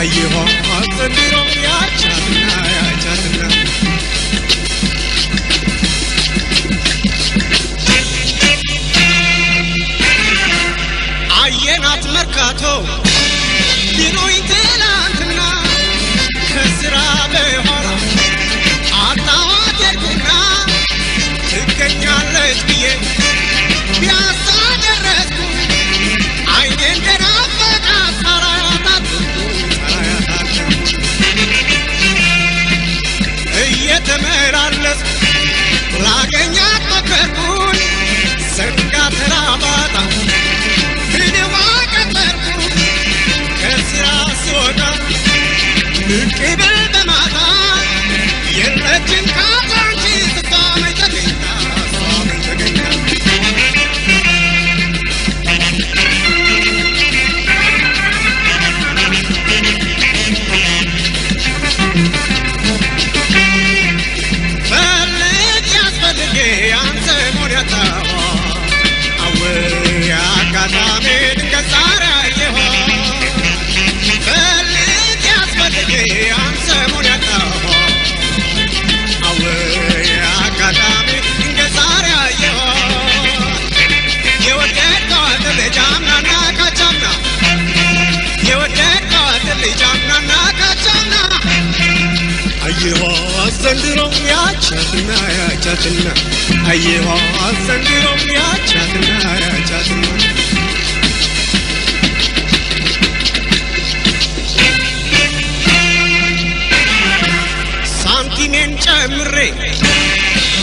አየኋ ዘንድሮ ያቻትና አየናት መርካቶ ቢሮኝ ትላንትና ከስራ በኋላ አጣዋት ሄድኩና ትገኛለች ብዬ ቢያሳ ደረስኩ አይኔን ገናፈቃ ሳራያታት እየተመላለስኩ ላገኛት ሞከርኩኝ ሰንጋ ተራባጣ ፍድዋ ቀጠርኩ ከስራ ስወጣ ብቅ ብል በማታ የለችን ካዛንቺ ስቷመኝ ተገኝታ እሷመኝ ተገኝታ ፈልግ ያስፈልጌ አንተ ሞዳታዋ አወይ አጋጣሚ ድንገት ዛሬ አየኋ ፈልግ ያስፈልጌ አንተ ሞዳታዋ አወይ አጋጣሚ ድንገት ዛሬ አየኋ የወደድኳት ልጅ አምናና ካቻምና የወደድኳት ልጅ አምናና ካቻምና አየኋ ዘንድሮ ያቻትና አየኋ ዘንድሮ ያቻትና ሳንቲሜን ጨምሬ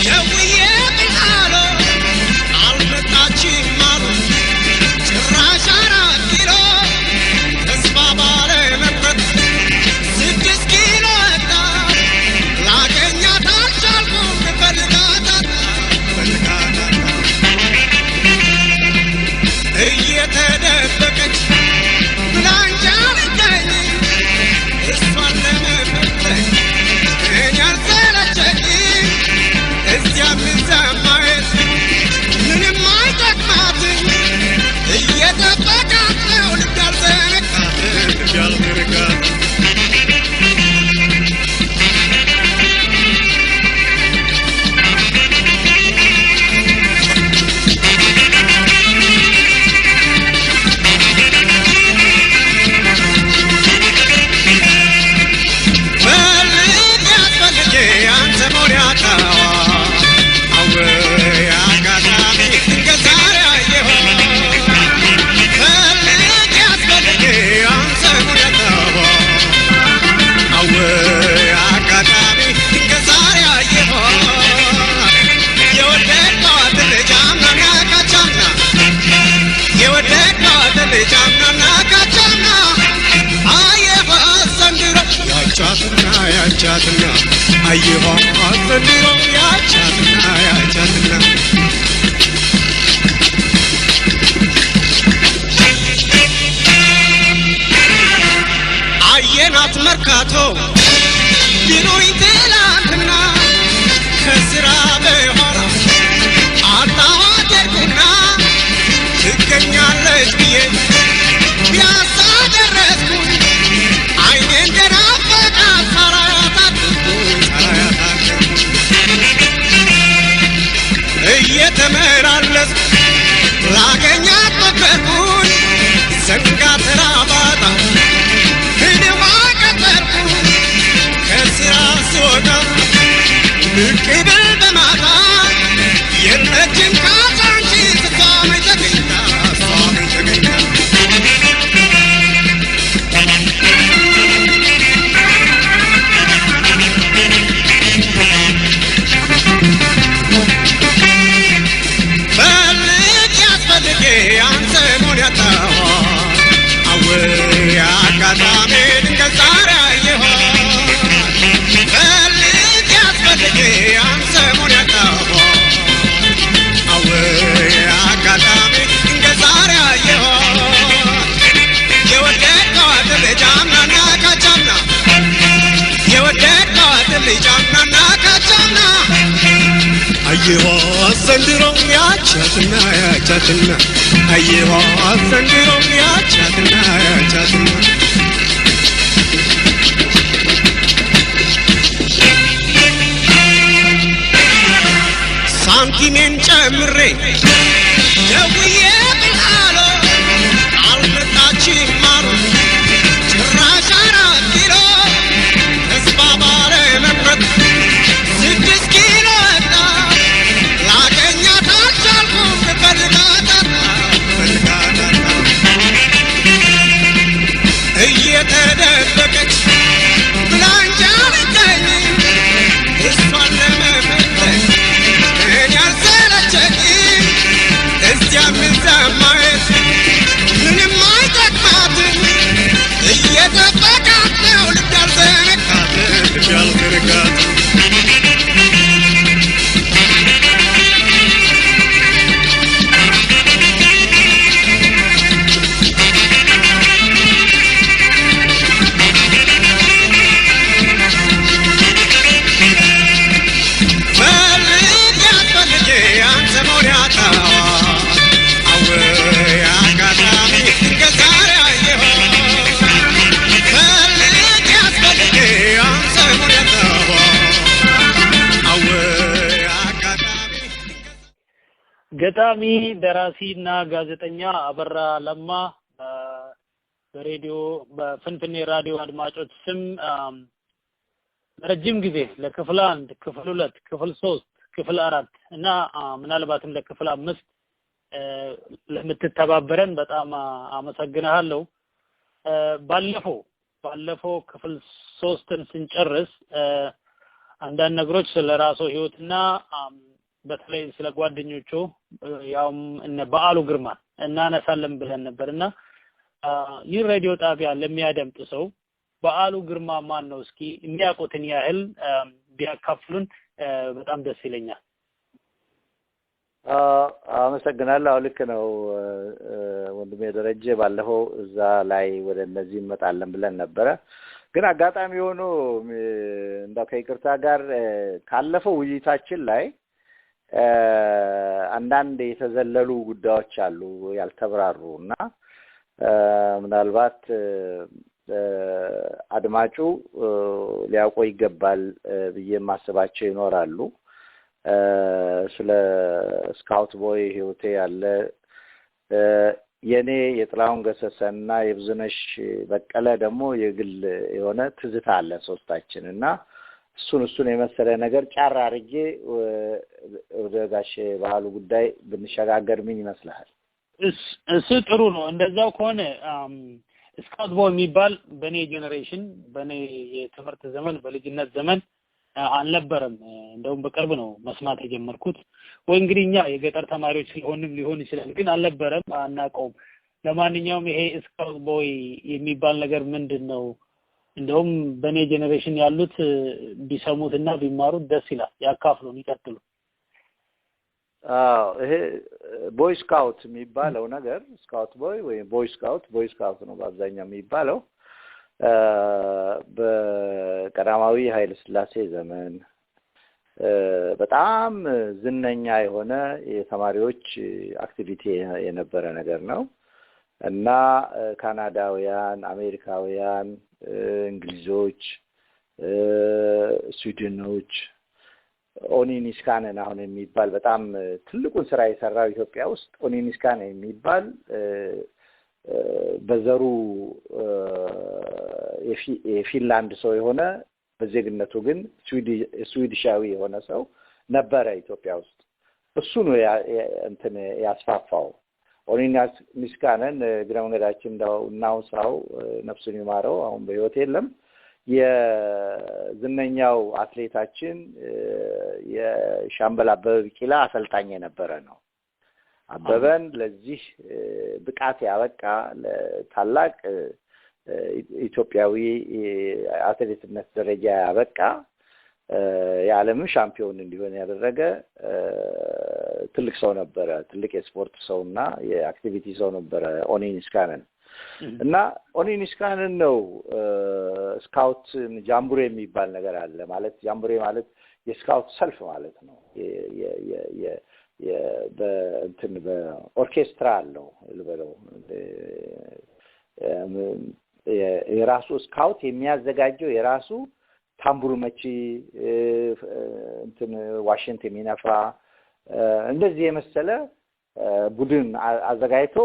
ደውዬ ብልሃሎ አልመጣችም አሉ ጭራሽ 4 ኪሎ ተስፋ ባለ መቁረጥ 6 ኪሎ ወጣ ላገኛት አልቻልኩም ፈልጋታታ እየተደበቀች ብላንጃ ልገኝ እሷን ለመፈለግ እኔ አልሰለቸኝ እዚያም እዚያም ማየት ምንም አይጠቅማትኝ እየጠበቃት ነው ልብ ያልዘነጋት ያቻትና አየኋ ዘንድሮ ያቻትና አየናት መርካቶ ቢሮኝ ትላንትና ከስራ በኋላ አጣዋት ሄድኩና ትገኛለች ብዬ ቢያሳ ደረስኩ አይኔን ገናፈቃ ሳራያታት እየተመላለስኩ ላገኛት ሞከርኩኝ ሰንጋ ተራባጣ ፍድዋ ቀጠርኩ ከስራ ስወጣ ብቅ ብል በማታ የለችን ካዛንቺ ስቷመኝ ተገኝታ እሷመኝ ተገኝታ ፈልግ ያስፈልጌ አንተ ሞዳታዋ አወይ አጋጣሚ ድንገት ዛሬ አየኋ ፈልግ ያስፈልጌ አንተ ሞዳታዋ አወይ አጋጣሚ ድንገት ዛሬ አየኋ የወደድኳት ልጅ አምናና ካቻምና የወደድኳት ልጅ አምናና ካቻምና አየኋ ዘንድሮ ያቻትና አየኋ ዘንድሮ ያቻትና ገጣሚ ደራሲና ጋዜጠኛ አበራ ለማ በሬዲዮ በፍንፍኔ ራዲዮ አድማጮች ስም ረጅም ጊዜ ለክፍል 1 ክፍል 2 ክፍል 3 ክፍል 4 እና ምናልባትም ለክፍል 5 ለምትተባበረን በጣም አመሰግናለሁ። ባለፈው ክፍል 3ን ስንጨርስ አንዳንድ ነገሮች ስለራሱ ህይወትና በተለይ ስለ ጓደኞቹ ያውም እነ በዓሉ ግርማ እናነሳለን ብለን ነበርና ይህ ሬዲዮ ጣቢያ ለሚያደምጥ ሰው በዓሉ ግርማ ማን ነው እስኪ የሚያውቁትን ያህል ቢያካፍሉን በጣም ደስ ይለኛል። አመሰግናለሁ። ልክ ነው ወንድሜ ደረጀ ባለፈው እዛ ላይ ወደ እነዚህ እንመጣለን ብለን ነበረ። ግን አጋጣሚ ሆኖ እንደው ከይቅርታ ጋር ካለፈው ውይይታችን ላይ አንዳንድ የተዘለሉ ጉዳዮች አሉ ያልተብራሩና ምናልባት አድማጩ ሊያውቀው ይገባል ብዬ ማስባቸው ይኖራሉ። ስለ ስካውት ቦይ ህይወቴ ያለ የኔ የጥላሁን ገሰሰና የብዙነሽ በቀለ ደግሞ የግል የሆነ ትዝታ አለ ሶስታችንና እሱን የመሰለ ነገር ጫራ አርጌ ወደ ጋሼ ባህሉ ጉዳይ ብንሸጋገር ምን ይመስላል? እሱ ጥሩ ነው። እንደዛው ከሆነ ስካውት ቦይ የሚባል በኔ ጄነሬሽን በኔ የትምህርት ዘመን በልጅነት ዘመን አልነበረም። እንደውም በቅርብ ነው መስማት የጀመርኩት። ወይ እንግዲህ እኛ የገጠር ተማሪዎች ሊሆን ይችላል ግን አልነበረም አናውቀውም። ለማንኛውም ይሄ ስካውት ቦይ የሚባል ነገር ምንድነው? እንደውም በኔ ጄነሬሽን ያሉት ቢሰሙትና ቢማሩት ደስ ይላል። ያካፍሉን ይቀጥሉ። ይሄ ቦይ ስካውት የሚባለው ነገር ስካውት ቦይ ወይ ቦይ ስካውት ነው በአብዛኛው የሚባለው በቀዳማዊ ኃይለ ሥላሴ ዘመን በጣም ዝነኛ የሆነ የተማሪዎች አክቲቪቲ የነበረ ነገር ነው እና ካናዳውያን፣ አሜሪካውያን፣ እንግሊዞች፣ ስዊድኖች ኦኒኒስካንን አሁን የሚባል በጣም ትልቁን ስራ የሰራው ኢትዮጵያ ውስጥ ኦኒኒስካን የሚባል በዘሩ የፊንላንድ ሰው የሆነ በዜግነቱ ግን ስዊዲሻዊ የሆነ ሰው ነበረ ኢትዮጵያ ውስጥ። እሱ ነው እንትን ያስፋፋው። ኦኒኒስካንን ግረመንገዳችን እናውሳው ነፍሱን ይማረው አሁን በህይወት የለም። የዝነኛው አትሌታችን የሻምበል አበበ ቢቂላ አሰልጣኝ የነበረ ነው። አበበን ለዚህ ብቃት ያበቃ ለታላቅ ኢትዮጵያዊ አትሌትነት ደረጃ ያበቃ የዓለም ሻምፒዮን እንዲሆን ያደረገ ትልቅ ሰው ነበረ። ትልቅ የስፖርት ሰውና የአክቲቪቲ ሰው ነበረ ኦኒኒስካንን እና ኦኒኒስካንን ነው ስካውት ጃምቡሬ የሚባል ነገር አለ። ማለት ጃምቡሬ ማለት የስካውት ሰልፍ ማለት ነው። በእንትን በኦርኬስትራ አለው ልበለው የራሱ ስካውት የሚያዘጋጀው የራሱ ታምቡር መቺ እንትን ዋሽንት የሚነፋ እንደዚህ የመሰለ ቡድን አዘጋጅቶ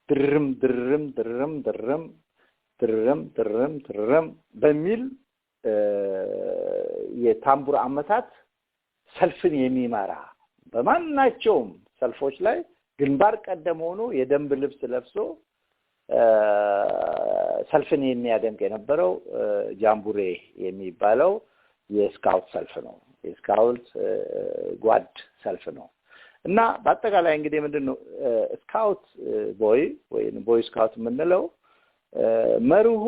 ድርም በሚል የታምቡር አመታት ሰልፍን የሚመራ በማናቸውም ሰልፎች ላይ ግንባር ቀደም ሆኖ የደንብ ልብስ ለብሶ ሰልፍን የሚያደምቅ የነበረው ጃምቡሬ የሚባለው የስካውት ሰልፍ ነው። የስካውት ጓድ ሰልፍ ነው እና በአጠቃላይ እንግዲህ ምንድነው ስካውት ቦይ ወይ ቦይ ስካውት የምንለው መርሁ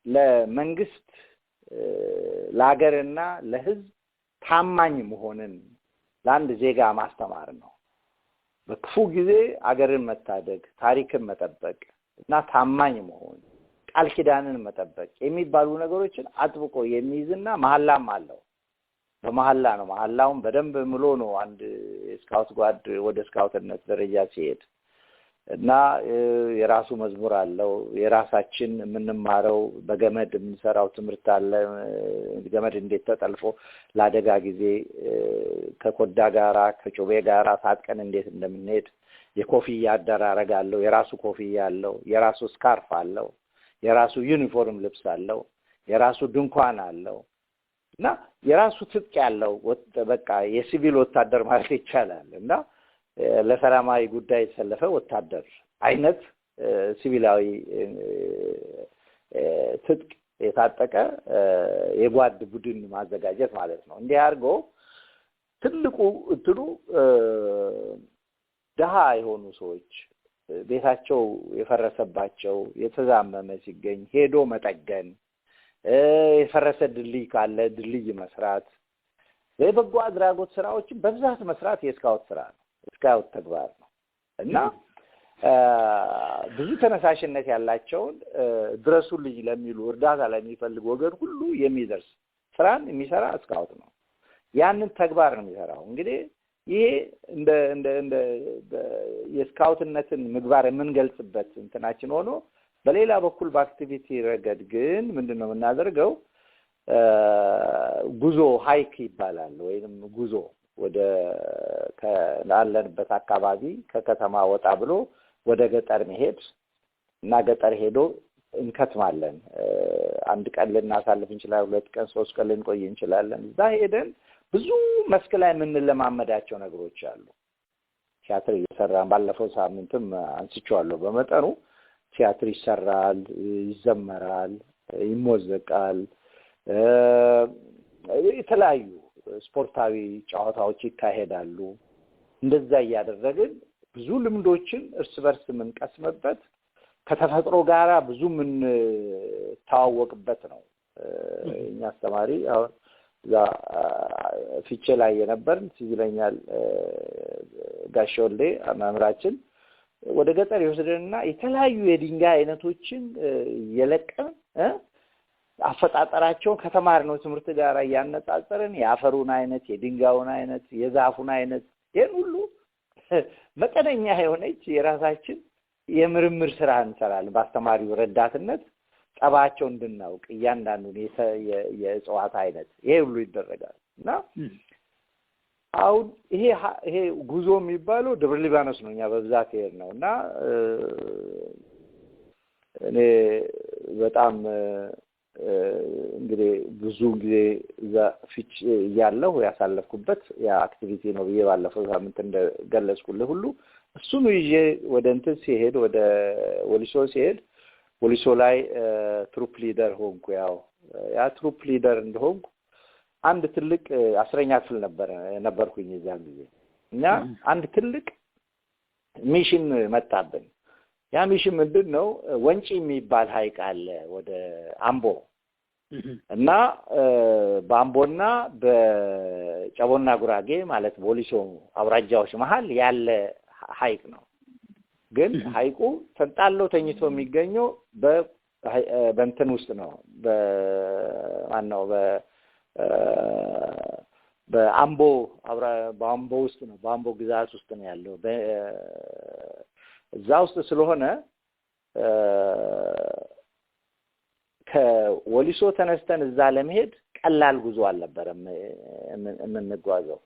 ለመንግስት ለሀገርና ለህዝብ ታማኝ መሆንን ለአንድ ዜጋ ማስተማር ነው። በክፉ ጊዜ አገርን መታደግ፣ ታሪክን መጠበቅ እና ታማኝ መሆን፣ ቃል ኪዳንን መጠበቅ የሚባሉ ነገሮችን አጥብቆ የሚይዝና መሐላም አለው። በመሐላ ነው። መሐላውን በደንብ ምሎ ነው አንድ ስካውት ጓድ ወደ ስካውትነት ደረጃ ሲሄድ እና የራሱ መዝሙር አለው የራሳችን የምንማረው በገመድ የምንሰራው ትምህርት አለ ገመድ እንዴት ተጠልፎ ለአደጋ ጊዜ ከኮዳ ጋራ ከጮቤ ጋራ ታጥቀን እንዴት እንደምንሄድ የኮፍያ አደራረግ አለው የራሱ ኮፍያ አለው የራሱ ስካርፍ አለው የራሱ ዩኒፎርም ልብስ አለው የራሱ ድንኳን አለው እና የራሱ ትጥቅ ያለው በቃ የሲቪል ወታደር ማለት ይቻላል እና ለሰላማዊ ጉዳይ የተሰለፈ ወታደር አይነት ሲቪላዊ ትጥቅ የታጠቀ የጓድ ቡድን ማዘጋጀት ማለት ነው እንዲህ አድርጎ ትልቁ እንትኑ ደሃ የሆኑ ሰዎች ቤታቸው የፈረሰባቸው የተዛመመ ሲገኝ ሄዶ መጠገን የፈረሰ ድልድይ ካለ ድልድይ መስራት የበጎ አድራጎት ስራዎችን በብዛት መስራት የስካውት ስራ ነው ስካውት ተግባር ነው እና ብዙ ተነሳሽነት ያላቸውን ድረሱልኝ ለሚሉ እርዳታ ለሚፈልጉ ወገን ሁሉ የሚደርስ ስራን የሚሰራ ስካውት ነው ያንን ተግባር ነው የሚሰራው እንግዲህ ይሄ እንደ የስካውትነትን ምግባር የምንገልጽበት እንትናችን ሆኖ በሌላ በኩል በአክቲቪቲ ረገድ ግን ምንድነው የምናደርገው ጉዞ ሃይክ ይባላል ወይንም ጉዞ ወደ ከላለንበት አካባቢ ከከተማ ወጣ ብሎ ወደ ገጠር መሄድ እና ገጠር ሄዶ እንከትማለን አንድ ቀን ልናሳልፍ እንችላለን ሁለት ቀን ሶስት ቀን ልንቆይ እንችላለን እዛ ሄደን ብዙ መስክ ላይ የምንለማመዳቸው ነገሮች አሉ ቲያትር እየሰራን ባለፈው ሳምንትም አንስቼዋለሁ በመጠኑ ቲያትር ይሰራል ይዘመራል ይሞዘቃል የተለያዩ ስፖርታዊ ጨዋታዎች ይካሄዳሉ እንደዛ ያደረግን ብዙ ልምዶችን እርስ በርስ የምንቀስምበት ከተፈጥሮ ጋራ ብዙ ምን ታዋወቅበት ነው እኛ አስተማሪ አሁን ፊቼ ላይ የነበርን ሲዝለኛል ጋሾሌ መምራችን ወደ ገጠር ይወስደንና የተለያዩ የድንጋይ አይነቶችን የለቀም አፈጣጠራቸው ከተማርነው ትምህርት ጋር ያነጻጸረን ያፈሩን አይነት የድንጋዩን አይነት የዛፉን አይነት ይሄን ሁሉ መጠነኛ የሆነች የራሳችን የምርምር ስራ እንሰራለን በአስተማሪው ረዳትነት ጠባቸው እንድናውቅ እያንዳንዱን የእጽዋት አይነት ይሄ ሁሉ ይደረጋል እና አሁን ይሄ ጉዞ የሚባለው ደብረ ሊባኖስ ነው እኛ በብዛት ነውና እኔ በጣም እንግዲህ ብዙ ጊዜ እዛ ፊች ያለው ያሳለፍኩበት ያ አክቲቪቲ ነው ባለፈው ሳምንት እንደገለጽኩልህ ሁሉ እሱን ይዤ ወደ እንትን ሲሄድ ወደ ወሊሶ ሲሄድ ወሊሶ ላይ ትሩፕ ሊደር ሆንኩ ያው ያ ትሩፕ ሊደር እንደሆንኩ አንድ ትልቅ 10ኛ ክፍል ነበርኩኝ እዛን ጊዜ እና አንድ ትልቅ ሚሽን መጣብን ያ ሚሽን ምንድነው ወንጪ የሚባል ሐይቅ አለ ወደ አምቦ እና በአምቦና በጨቦና ጉራጌ ማለት ወሊሶ አውራጃዎች መሃል ያለ ሐይቅ ነው ግን ሐይቁ ተንጣሎ ተኝቶ የሚገኘው በእንትን ውስጥ ነው በማነው በአምቦ ውስጥ ነው በአምቦ ግዛት ውስጥ ነው ያለው እዛ ውስጥ ስለሆነ ከወሊሶ ተነስተን እዛ ለመሄድ ቀላል ጉዞ አልነበረም የምንጓዘው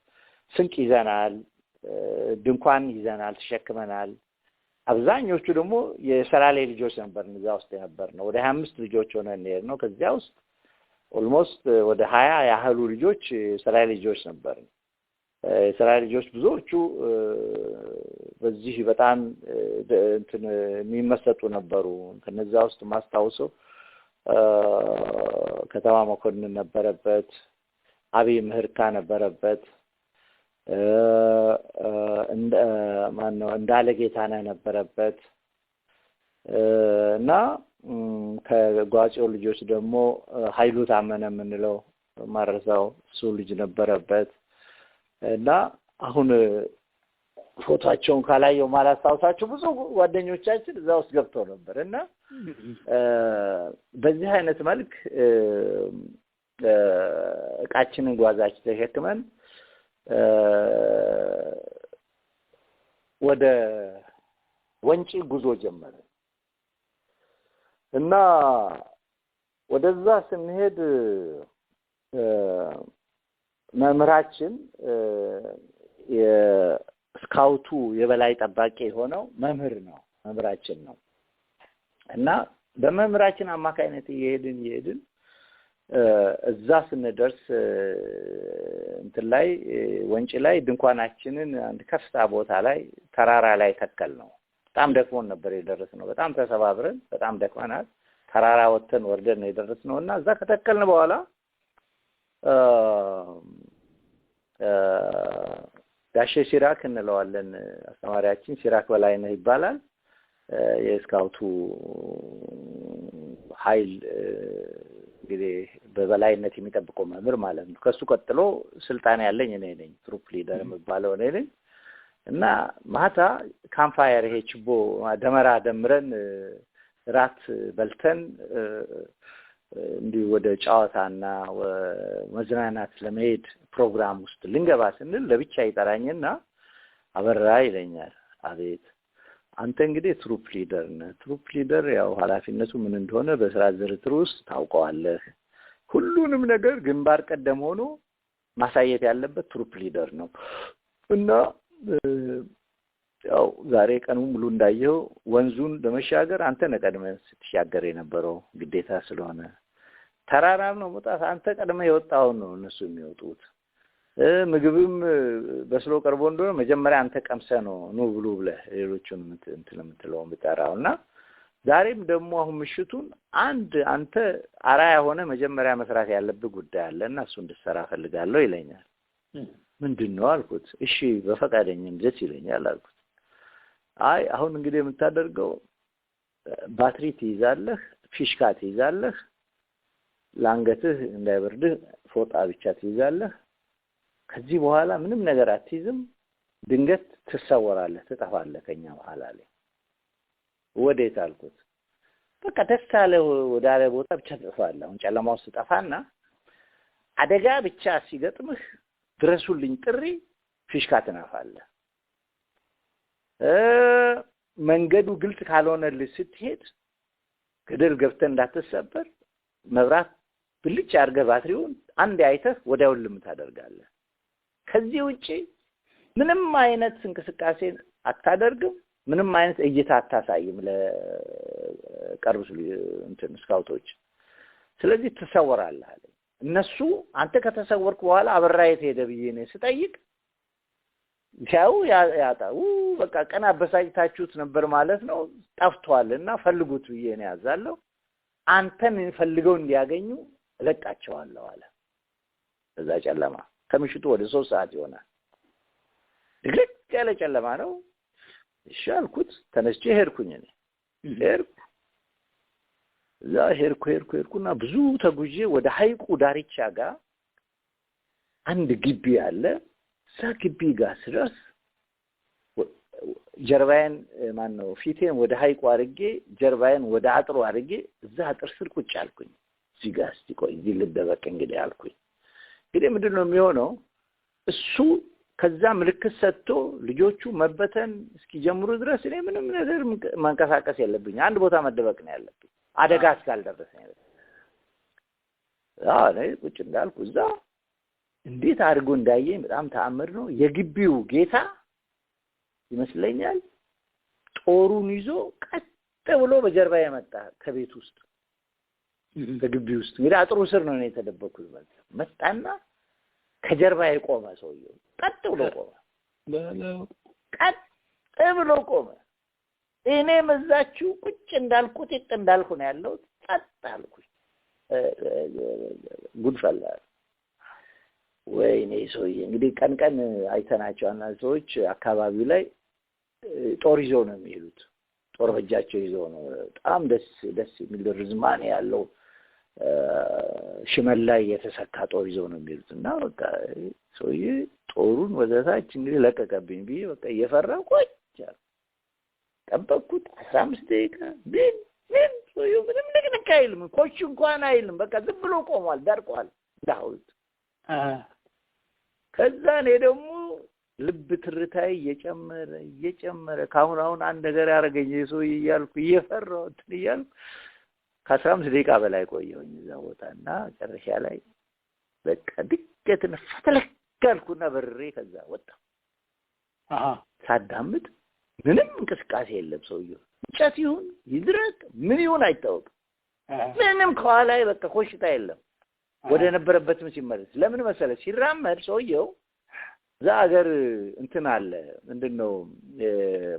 ስንቅ ይዘናል ድንኳን ይዘናል ተሸክመናል አብዛኞቹ ደግሞ የሰላሌ ልጆች ነበርን እዛ ውስጥ የነበርነው ወደ 25 ልጆች ሆነን ነው ከዚያ ውስጥ ኦልሞስት ወደ 20 ያህሉ ልጆች ሰላሌ ልጆች ነበርን ሰላሌ ልጆች ብዙዎቹ በዚህ በጣም እንትን የሚመሰጡ ነበሩ ከነዛ ውስጥ ማስታወሰው ከተማ መኮንን ነበረበት አብይ ምህርካ ነበረበት ማነው እንዳለ ጌታነህ ነበረበት እና ከጓጽዮ ልጆች ደግሞ ኃይሉ ታመነ የምንለው ማረሳው እሱ ልጅ ነበረበት እና አሁን ፎቶአቸውን ካላየው ማላስታውሳቸው ብዙ ጓደኞቻችን እዛ ውስጥ ገብተው ነበርና በዚህ አይነት መልክ እቃችንን ጓዛችን ተሸክመን ወደ ወንጪ ጉዞ ጀመረ እና ወደዛ ስንሄድ መምራችን የስካውቱ የበላይ ጠባቂ ሆነው መምራችን ነው እና በመምራችን አማካይነት ይሄድን እዛ ስንደርስ እንትን ላይ ወንጪ ላይ ድንኳናችንን አንድ ከፍታ ቦታ ላይ ተራራ ላይ ተከል ነው በጣም ደክሞን ነበር የደረስነው በጣም ተሰባብረን በጣም ደክመናል ተራራ ወጥተን ወርደን የደረስነውና እዛ ከተከልን በኋላ ጋሼ ሲራክ እንለዋለን አስተማሪያችን ሲራክ በላይነህ ይባላል የስካውቱ ኃይል እንግዲህ በበላይነት የሚጠብቀው መምህር ማለት ነው ከሱ ቀጥሎ ስልጣን ያለኝ እኔ ነኝ ትሩፕ ሊደር የምባለው እኔ ነኝ እና ማታ ካምፓየር ይሄ ችቦ ደመራ ደምረን ራት በልተን እንዲህ ወደ ጨዋታና መዝናናት ለመሄድ ፕሮግራም ውስጥ ልንገባ ስንል ለብቻ ይጠራኝና አበራ ይለኛል አቤት አንተ እንግዲህ ትሩፕ ሊደር ነህ ትሩፕ ሊደር ያው ኃላፊነቱ ምን እንደሆነ በስራ ዝርዝር ውስጥ ታውቀዋለህ ሁሉንም ነገር ግንባር ቀደም ሆኖ ማሳየት ያለበት ትሩፕ ሊደር ነው እና ያው ዛሬ ቀኑ ሙሉ እንዳየው ወንዙን ለመሻገር አንተ ነቀድመህ ስትሻገር የነበረው ግዴታ ስለሆነ ተራራም ነው መጣስ አንተ ቀድመህ የወጣው ነው እነሱ የሚወጡት ምግብም በስሎ ቀርቦ እንደሆነ መጀመሪያ አንተ ቀምሰህ ነው ነው ብሉ ብለህ ሌሎቹን እንትለምትለው ብታራውና ዛሬም ደግሞ አሁን ምሽቱን አንተ አራያ ሆነ መጀመሪያ መስራት ያለብህ ጉዳይ አለና እሱ እንድትሰራ ፈልጋለሁ ይለኛል ምንድነው አልኩት እሺ በፈቃደኝነት ደስ ይለኛል አልኩት አይ አሁን እንግዲህ የምታደርገው ባትሪ ትይዛለህ ፊሽካ ትይዛለህ ላንገትህ እንዳይበርድህ ፎጣ ብቻ ትይዛለህ ከዚህ በኋላ ምንም ነገር አትይዝም ድንገት ትሰወራለህ ትጠፋለህ ከኛ በኋላ ላይ ወዴት አልኩት በቃ ተስታለ ወዳለ ቦታ ብቻ ትጠፋለህ አሁን ጨለማው ስጠፋና አደጋ ብቻ ሲገጥምህ ድረሱልኝ ጥሪ ፊሽካ ትናፋለህ መንገዱ ግልጽ ካልሆነልህ ስትሄድ ገደል ገብተህ እንዳትሰበር መብራት ብልጭ አድርገህ ባትሪውን አንድ አይተህ ወዲያው ልም ታደርጋለህ ከዚህ ውጪ ምንም አይነት እንቅስቃሴ አታደርግም ምንም አይነት እይታ አታሳይም ለቀርብስ እንትን ስካውቶች ስለዚህ ትሰወራለህ አለ እነሱ አንተ ከተሰወርክ በኋላ አበራ የት ሄደ ብዬ ነው ስጠይቅ ያው ያጣው በቃ ቀና በሳይታችሁት ነበር ማለት ነው ጠፍቷልና ፈልጉት ብዬ ነው ያዛለው አንተን ፈልገው እንዲያገኙ እለቃቸዋለሁ አለ እዛ ጨለማ ከምሽቱ ወደ 3 ሰዓት ይሆናል ድግቅ ያለ ጨለማ ነው እሺ አልኩት ተነስቼ ሄድኩኝ እኔ ሄድኩና ብዙ ተጉዤ ወደ ሐይቁ ዳርቻ ጋር አንድ ግቢ አለ ግቢ ጋር ስደርስ ጀርባዬን ማን ነው ፊቴን ወደ ሐይቁ አድርጌ ጀርባዬን ወደ አጥሩ አድርጌ እዛ አጥር ስር ቁጭ አልኩኝ እዚህ ጋር እስቲ ልደበቅ እንግዲህ አልኩኝ እንግዲህ ምንድነው የሚሆነው እሱ ከዛ ምልክት ሰጥቶ ልጆቹ መበተን እስኪጀምሩ ድረስ እኔ ምንም ነገር ማንቀሳቀስ የለብኝ አንድ ቦታ መደበቅ ነው ያለብኝ አደጋ እስካልደረሰ ላይ ቁጭ እንዳልኩ እዛ እንዴት አድርጎ እንዳየኝ በጣም ተአምር ነው የግቢው ጌታ ይመስለኛል ጦሩን ይዞ ቀጥ ብሎ በጀርባዬ መጣ ከቤት ውስጥ በግቢው ውስጥ እንግዲህ አጥሩ ስር ነው የተደበኩት መጣና ከጀርባዬ ቆመ ሰውየው ቀጥ ብሎ ቆመ እኔ መዛችሁ ቁጭ እንዳልኩት እንዳልኩ ነው ያለው ቀጥ አልኩኝ ጉድፈላ ወይኔ ሰውዬ እንግዲህ ቀን አይተናቸው እና ሰዎች አካባቢው ላይ ጦር ይዘው ነው የሚሄዱት ጦር በእጃቸው ይዘው ነው በጣም ደስ የሚል ርዝማኔ ያለው ሽመል ላይ የተሰካ ጦር ይዘው ነው የሚሄዱትና በቃ ሰውዬ ጦሩን ወደታች እንግዲህ ለቀቀብኝ ብዬ በቃ እየፈራሁ ቆጭ ጠበቅኩት 15 ደቂቃ ምን ሰውዬው ምንም ንቅንቅ አይልም ኮች እንኳን አይልም በቃ ዝም ብሎ ቆሟል ዳርቋል ዳውት ከዛ እኔ ደግሞ ልብ ትርታይ እየጨመረ ካሁን አንድ ነገር ያረገኝ ሰው ይያልኩ እየፈራው ትይያል ከ15 ደቂቃ በላይ ቆየሁኝ እዛ ቦታና ጨርሻ ላይ በቃ ድቀት ፈተለካልኩና በርሬ ከዛ ወጣ ሳዳምጥ ምንም እንቅስቃሴ የለም ሰውየው እንጨት ይሁን ይድረቅ ምን ይሁን አይታወቅም ምንም ከኋላዬ በቃ ኮሽታ የለም ወደ ነበረበትም ሲመለስ ለምን መሰለ ሲራመድ ሰውየው ዛገር እንትን አለ ምንድነው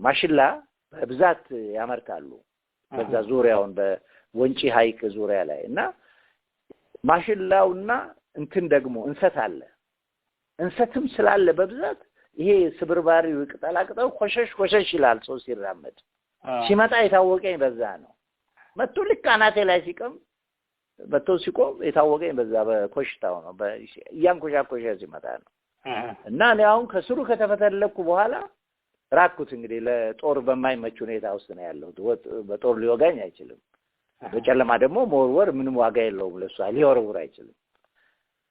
ማሽላ በብዛት ያመርታሉ በዛ ዙሪያውን በወንጪ ሐይቅ ዙሪያ ላይ እና ማሽላውና እንትን ደግሞ እንሰት አለ እንሰትም ስላለ በብዛት ይሄ ስብርባሪው ቅጠላቅጠው ኮሸሽ ይላል ሰው ሲራመድ ሲመጣ የታወቀኝ በዛ ነው መጥቶ ልክ አናቴ ላይ ሲቆም ሲቆም የታወቀኝ በዛ በኮሽታው ነው ያንኮሻኮሻ ሲመጣ ነው እና እኔ አሁን ከስሩ ከተፈተለኩ በኋላ ራኩት እንግዲህ ለጦር በማይመች ሁኔታ ውስጥ ነው ያለው በጦር ሊወጋኝ አይችልም በጨለማ ደግሞ መወርወር ምንም ዋጋ የለውም ለሱ ሊወርውር አይችልም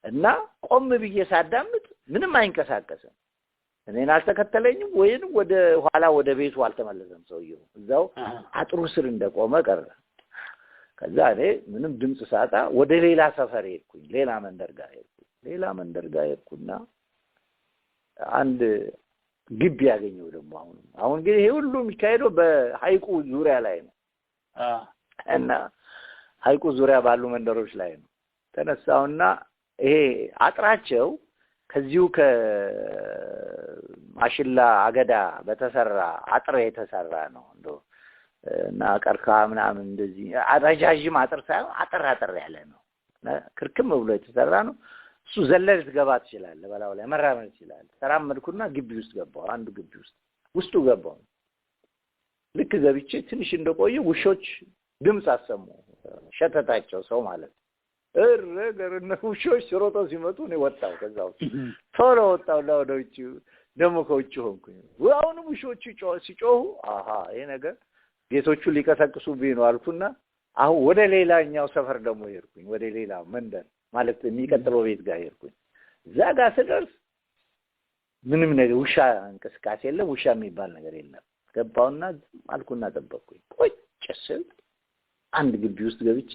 እና ቆም ብዬ ሳዳምጥ ምንም አይንቀሳቀስም እኔን አልተከተለኝም ወይንም ወደ ኋላ ወደ ቤቱ አልተመለሰም ሰውየው እዛው አጥሩ ስር እንደቆመ ቀረ ከዛ እኔ ምንም ድምጽ ሳጣ ወደ ሌላ ሰፈር ሄድኩኝ ሌላ መንደር ጋር ሄድኩና አንድ ግቢ ያገኘው ደግሞ አሁን ግን ይሄ ሁሉ የሚካሄደው በሐይቁ ዙሪያ ላይ ነው እና ሐይቁ ዙሪያ ባሉ መንደሮች ላይ ነው ተነሳውና ይሄ አጥራቸው ከዚሁ ከማሽላ አገዳ በተሰራ አጥር የተሰራ ነው እና ቀርካ ምናምን እንደዚህ አረጃጅም አጥር ሳይሆን አጥር ያለ ነው ክርክም ብሎ የተሰራ ነው እሱ ዘለል ትገባ ትችላል በላው ላይ መራመድ ይችላል ተራመድኩና ግቢ ውስጥ ገባው አንዱ ግቢ ውስጡ ገባው ልክ ገብቼ ትንሽ እንደቆየ ውሾች ድምጽ አሰሙ ሸተታቸው ሰው ማለት እረገርነ ውሾች ሲሮጡ ሲመጡ ነው ወጣው ከዛው ቶሎ ወጣው ለወደውጭ ደሞ ከውጭ ሆንኩኝ አሁን ውሾቹ ሲጮሁ ይሄ ነገር ቤቶቹ ሊቀሰቅሱብኝ ነው አልኩና አሁን ወደ ሌላኛው ሰፈር ደግሞ ሄድኩኝ ወደ ሌላ መንደር ማለት የሚቀጥለው ቤት ጋር ሄድኩኝ እዛ ጋር ስደርስ ምንም ነገር ውሻ እንቅስቃሴ የለም ውሻ የሚባል ነገር የለም ገባውና አልኩና ጠበቅኩኝ ቆጭስ አንድ ግቢ ውስጥ ገብቼ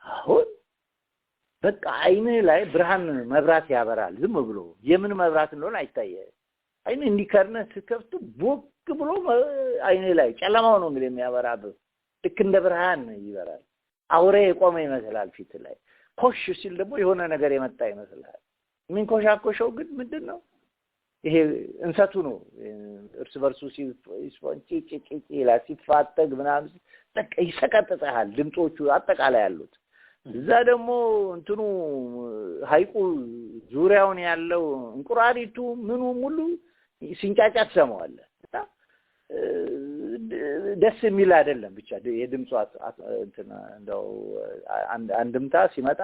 አሁን በቃ አይኔ ላይ ብርሃን መብራት ያበራል ዝም ብሎ የምን መብራት እንደሆነ አይታየ አይኔ እንዲከርነ ስከፍቱ ቦክ ብሎ አይኔ ላይ ጨለማው ነው እንግዲህ የሚያበራብ ልክ እንደ ብርሃን ይበራል አውሬ የቆመ ይመስላል ፊት ላይ ኮሽ ሲል ደግሞ የሆነ ነገር የመጣ ይመስላል ምን ኮሻኮሽው ግን ምንድነው ይሄ እንሰቱ ነው እርስ በርሱ ሲስፖንጪ ይላል ሲፋተግ ምናምን በቃ ይሰቀጥጣል ድምጾቹ አጠቃላይ ያሉት እዛ ደግሞ እንትኑ ሐይቁ ዙሪያውን ያለው እንቁራሪቱ ምኑ ሙሉ ሲንጫጫ ተሰማዋል ደስ የሚል አይደለም ብቻ የድምጹ እንትና እንደው አንድምታ ሲመጣ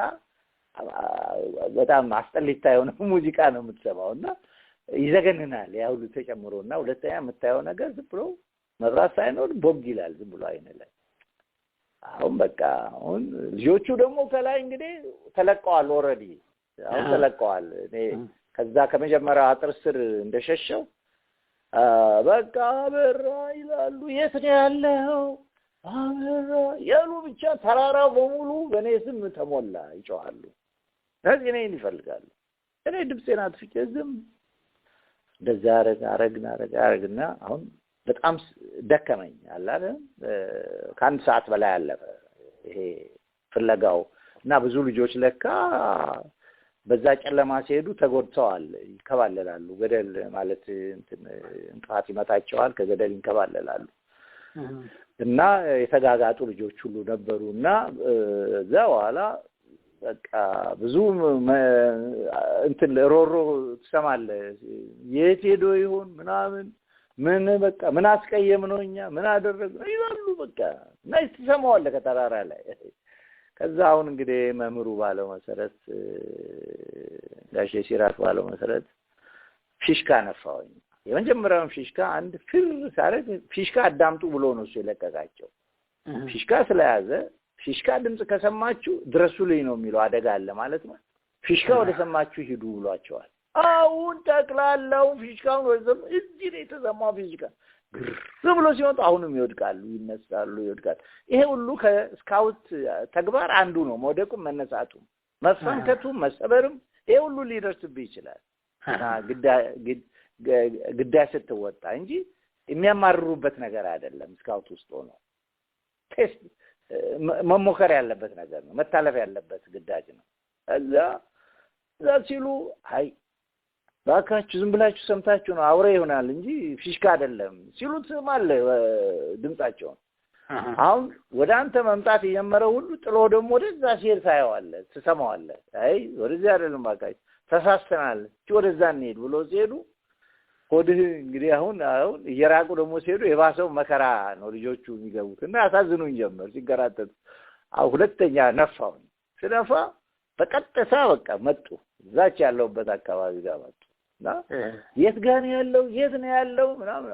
በጣም አስጠሊታ የሆነ ሙዚቃ ነው የምትሰማውና ይዘገንናል ያው ተጨምሮና ሁለተኛ የምታየው ነገር ዝም ብሎ መብራት ሳይኖር ቦግ ይላል ዝም ብሎ አይነላይ አሁን በቃ አሁን ልጆቹ ደግሞ ከላይ እንግዲህ ተለቀዋል ኦሬዲ አሁን ተለቀዋል እኔ ከዛ ከመጀመሪያው አጥር ስር እንደሸሸው በቃ አበራ ይላሉ የት ነው ያለው አበራ ያሉ ብቻ ተራራው በሙሉ በኔ ስም ተሞላ ይጮሃሉ ለዚህ እኔን ይፈልጋሉ እኔ ድምጼን አጥፍቼ ዝም እንደዛ አረግና አሁን በጣም ደከመኝ አላለ ከአንድ ሰዓት በላይ አለፈ ይሄ ፍለጋው እና ብዙ ልጆች ለካ በዛ ጨለማ ሲሄዱ ተጎድተዋል ይከባለላሉ ገደል ማለት እንጥፋት ይመታቸዋል ከገደል ይከባለላሉ እና የተጋጋጡ ልጆች ሁሉ ነበሩና ዘዋላ በቃ ብዙ እንትን ሮሮ ተሰማለ የት ሄዶ ይሆን ምናምን ምን በቃ ምን አስቀየምነውኛ ምን አደረግነው ይላሉ በቃ ናይስ ተሰማዋለ ከተራራ ላይ ከዛ አሁን እንግዲህ መምሩ ባለው መሰረት ጋሼ ሲራክ ባለው መሰረት ፊሽካ ነፋውኝ የመጀመሪያውን ፊሽካ አንድ ፍር ሳረግ ፊሽካ አዳምጡ ብሎ ነው እሱ የለቀቃቸው ፊሽካ ስለያዘ ፊሽካ ድምጽ ከሰማችሁ ድረሱልኝ ነው የሚለው አደጋ አለ ማለት ነው ፊሽካ ወደ ሰማችሁ ሂዱ ብሏቸዋል አሁን ጠቅላላው ፊሽካውን ወዘም እዚህ ላይ ተሰማው ፊሽካ ግር ብሎ ሲወጣ አሁንም ይወድቃሉ ይነሳሉ ይወድቃሉ ይሄ ሁሉ ከስካውት ተግባር አንዱ ነው መውደቁም መነሳቱም መፈንከቱም መሰበርም ይሄ ሁሉ ሊደርስብህ ይችላል ግዳይ ስትወጣ እንጂ የሚያማርሩበት ነገር አይደለም ስካውት ውስጥ ሆኖ ቴስት መሞከር ያለበት ነገር ነው መታለፍ ያለበት ግዳጅ ነው እዛ ሲሉ አይ ባካችሁ ዝም ብላችሁ ሰምታችሁ ነው አውሬ ይሆናል እንጂ ፊሽካ አይደለም ሲሉት ማለ ድምጻቸው አሁን ወደ አንተ መምጣት የጀመረው ሁሉ ጥሎ ደግሞ ወደዛ ሲሄድ ታየዋለህ ትሰማዋለህ አይ ወደዛ አይደለም ባካችሁ ተሳስተናል ወደዛ እንሄድ ብሎ ሲሄዱ ወዲህ እንግዲህ አሁን እየራቁ ደግሞ ሲሄዱ የባሰው መከራ ነው ልጆቹ የሚገቡትና አሳዝኑኝ ጀመር ሲገራጠጡ ሁለተኛ ነፋው ስለፋ በቀጥታ በቃ መጡ እዛች ያለውበት አካባቢ ጋር መጡና የት ጋር ነው ያለው ምናምን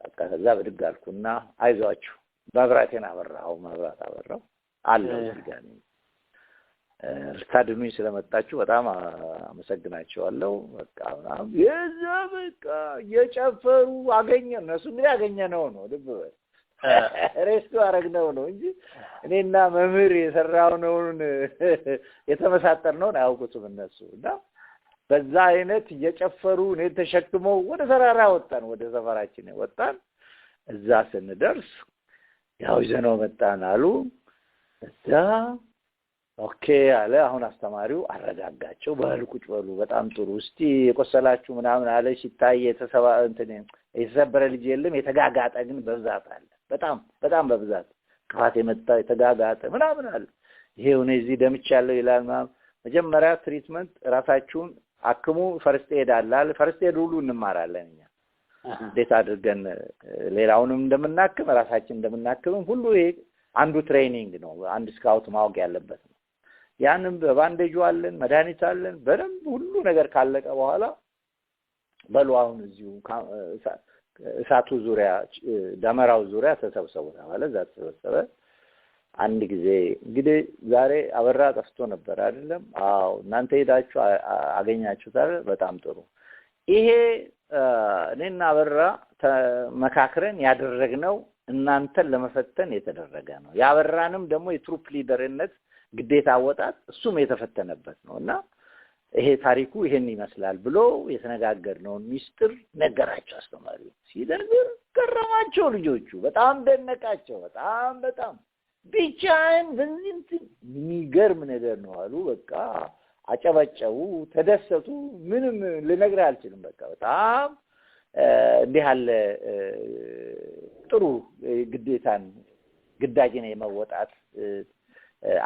በቃ ከዛ በድግ አልኩና አይዟችሁ መብራቴን መብራት አበራው አለው ጋር ታድኑኝ ስለመጣችሁ በጣም አመሰግናችኋለሁ በቃ የዛ በቃ የጨፈሩ አገኘን እነሱ እንግዲህ ያገኘነው ነው ልብ ሬስቱ አረግነው ነው እንጂ እኔና መምህር የሰራው ነው የተመሳጠርነው አያውቁትም እነሱና በዛ አይነት እየጨፈሩ እኔ ተሸክመው ወደ ተራራ ወጣን ወደ ሰፈራችን ወጣን እዛ ስንደርስ ያው ይዘነው መጣን አሉ እዛ ኦኬ አለ አሁን አስተማሪው አረጋጋቸው በልቁጭ በሉ በጣም ጥሩ እስቲ የቆሰላችሁ ምናምን አለ ሲታይ የተሰበረ ልጅ የለም የተጋጋጠ ግን በብዛት አለ በጣም በብዛት ከፋት የመጣ የተጋጋጠ ምናምን አለ ይሄው ነው እዚህ ደምቻለሁ ይላል መጀመሪያ ትሪትመንት ራሳችሁን አክሙ ፈርስት ኤድ አለ ፈርስት ኤድ ሁሉ እንማራለን እኛ እንዴት አድርገን ሌላውንም እንደምናክም ራሳችን እንደምናክም ሁሉ ይሄ አንዱ ትሬኒንግ ነው አንድ ስካውት ማወቅ ያለበት ነው ያንን በባንዴጁ አለን መድኃኒት አለን በደንብ ሁሉ ነገር ካለቀ በኋላ በሏውን እዚሁ እሳቱ ዙሪያ ደመራው ዙሪያ ተሰብሰቡ ተባለ እዛ ተሰበሰበ አንድ ጊዜ እንግዲህ ዛሬ አበራ ጠፍቶ ነበር አይደለም አዎ እናንተ ሄዳችሁ አገኛችሁታል በጣም ጥሩ ይሄ እኔና አበራ ተመካክረን ያደረግነው እናንተን ለመፈተን የተደረገ ነው ያበራንም ደግሞ የትሩፕ ሊደርነት ግዴታ ወጣት እሱም የተፈተነበት ነውና ይሄ ታሪኩ ይሄን ይመስላል ብሎ የተነጋገርነው ሚስጥር ነገራቸው አስተማሪው ሲደርግር ገረማቸው ልጆቹ በጣም ደነቃቸው በጣም ብቻን በዚህም የሚገርም ነገር ነው አሉ በቃ አጨበጨቡ ተደሰቱ ምንም ልነግርህ አልችልም በቃ በጣም እንዲህ አለ ጥሩ ግዳጅን የመወጣት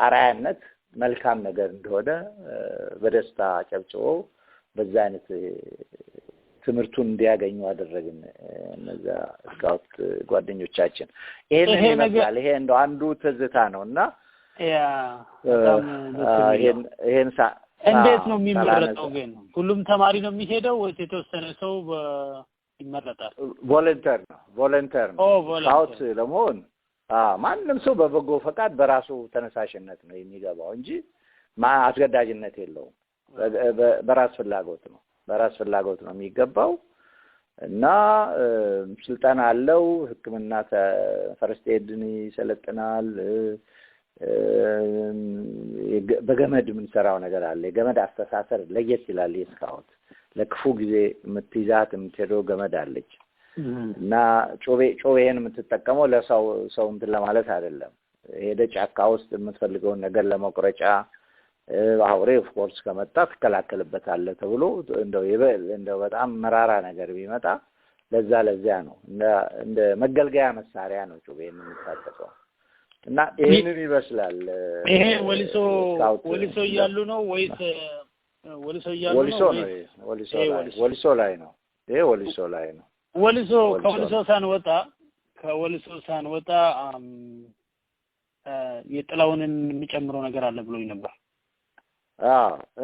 አራያነት መልካም ነገር እንደሆነ በደስታ ጨብጭቦ በዛ አይነት ትምርቱን እንዲያገኙ አደረግን እነዛ ስካውት ጓደኞቻችን ይሄን ነገር ይሄ እንደው አንዱ ትዝታ ነውና ይሄን እንዴት ነው የሚመረጠው ግን ሁሉም ተማሪ ነው የሚሄደው ወይስ የተወሰነ ሰው ይመረጣል ቮለንተር ነው ስካውት ለመሆን ማንንም ሰው በበጎ ፈቃድ በራሱ ተነሳሽነት ነው የሚገባው እንጂ አስገዳጅነት የለውም በራስ ፍላጎት ነው የሚገባው እና ስልጣን አለው ህክምና ፈርስት ኤድን ይሰለጥናል በገመድ ምን ሰራው ነገር አለ የገመድ አስተሳሰር ለየት ይላል የስካውት ለክፉ ጊዜ የምትሄደው ገመድ አለች እና ጮቤን የምትጠቀመው ለሰው እንትን ለማለት አይደለም ሄደ ጫካ ውስጥ የምትፈልገውን ነገር ለመቁረጫ አውሬ ኦፍ ኮርስ ከመጣ ትከላከልበታለህ ተብሎ እንደው በጣም መራራ ነገር ቢመጣ ለዚያ ነው እንደ መገልገያ መሳሪያ ነው ጮቤን የምትጠቀመው እና ይሄንን ይመስላል ይሄ ወሊሶ ያሉ ነው ወይስ ወሊሶ ላይ ነው ይሄ ወሊሶ ላይ ነው ከወሊሶ ሳንወጣ የጥላውንን የሚጨምረው ነገር አለ ብሎኝ ነበር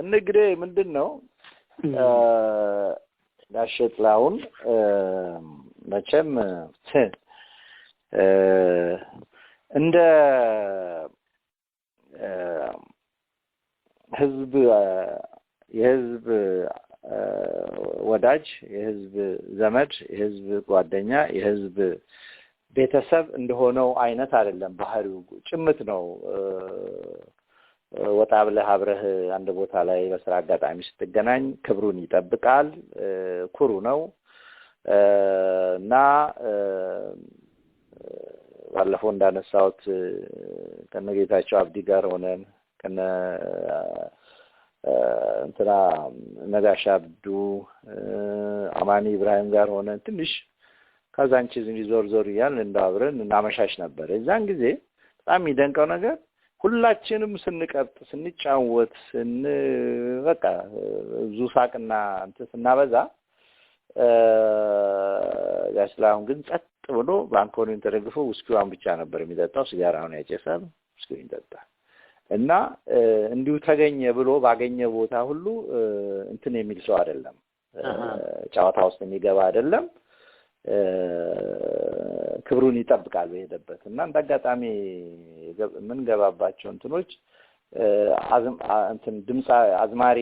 እንግዲህ ምንድነው ዳሽጥላውን መቼም እንደ ህዝብ የህዝብ ወዳጅ የህዝብ ዘመድ የህዝብ ጓደኛ የህዝብ ቤተሰብ እንደሆነው አይነት አይደለም ባህሪው ጭምት ነው ወጣ ብለህ አብረህ አንድ ቦታ ላይ በስራ አጋጣሚ ስትገናኝ ክብሩን ይጠብቃል ኩሩ ነው እና ባለፈው እንዳነሳሁት ከነጌታቸው አብዲ ጋር ሆነን ከነ እንትና ነጋሽ አብዱ አማኒ ኢብራሂም ጋር ሆነን ትንሽ ካዛንቺዝ ዞር እያልን እንዳብረን እናመሻሽ ነበር እዛን ጊዜ በጣም የሚደንቀው ነገር ሁላችንም ስንቀርጥ ስንጫወት በቃ ብዙ ሳቅና እንትን ስናበዛ ያስላሁን ግን ጸጥ ብሎ ባንኮኑን ተደግፎ ውስኪዋን ብቻ ነበር የሚጠጣው ሲጋራውን ያጨሳል ውስኪውን ይጠጣል እና እንዲሁ ተገኘ ብሎ ባገኘ ቦታ ሁሉ እንትን የሚል ሰው አይደለም ጫዋታ ውስጥ የሚገባ አይደለም ክብሩን ይጠብቃል በሄደበት እና እንደአጋጣሚ ምን ገባባቸው እንትኖች እንትን ድምጽ አዝማሪ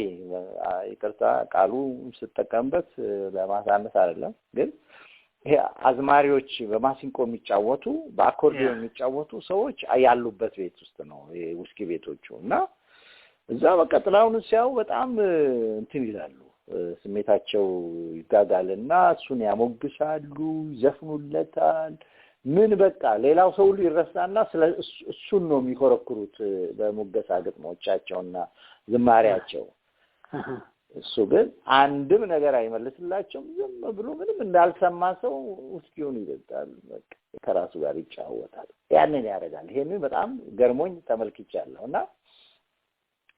ይቅርታ ቃሉ ስትጠቀምበት ለማሳነስ አይደለም ግን ይሄ አዝማሪዎች በማሲንቆ የሚጫወቱ በአኮርዲዮን የሚጫወቱ ሰዎች ያሉበት ቤት ውስጥ ነው ውስኪ ቤቶቹ እና እዛ በቀጥላውን ሲያው በጣም እንትን ይላሉ ስሜታቸው ይጋጋልና እሱን ያሞግሳሉ ይዘፍኑለታል ምን በቃ ሌላው ሰው ሁሉ ይረሳና ስለ እሱን ነው የሚኮረኩሩት በሙገሳ ግጥሞቻቸውና ዝማሪያቸው እሱ ግን አንድም ነገር አይመልስላቸውም ዝም ብሎ ምንም እንዳልሰማ ሰው ውስኪውን ይጠጣል በቃ ከራሱ ጋር ይጫወታል ያንን ያደርጋል ይሄንን በጣም ገርሞኝ ተመልክቻለሁና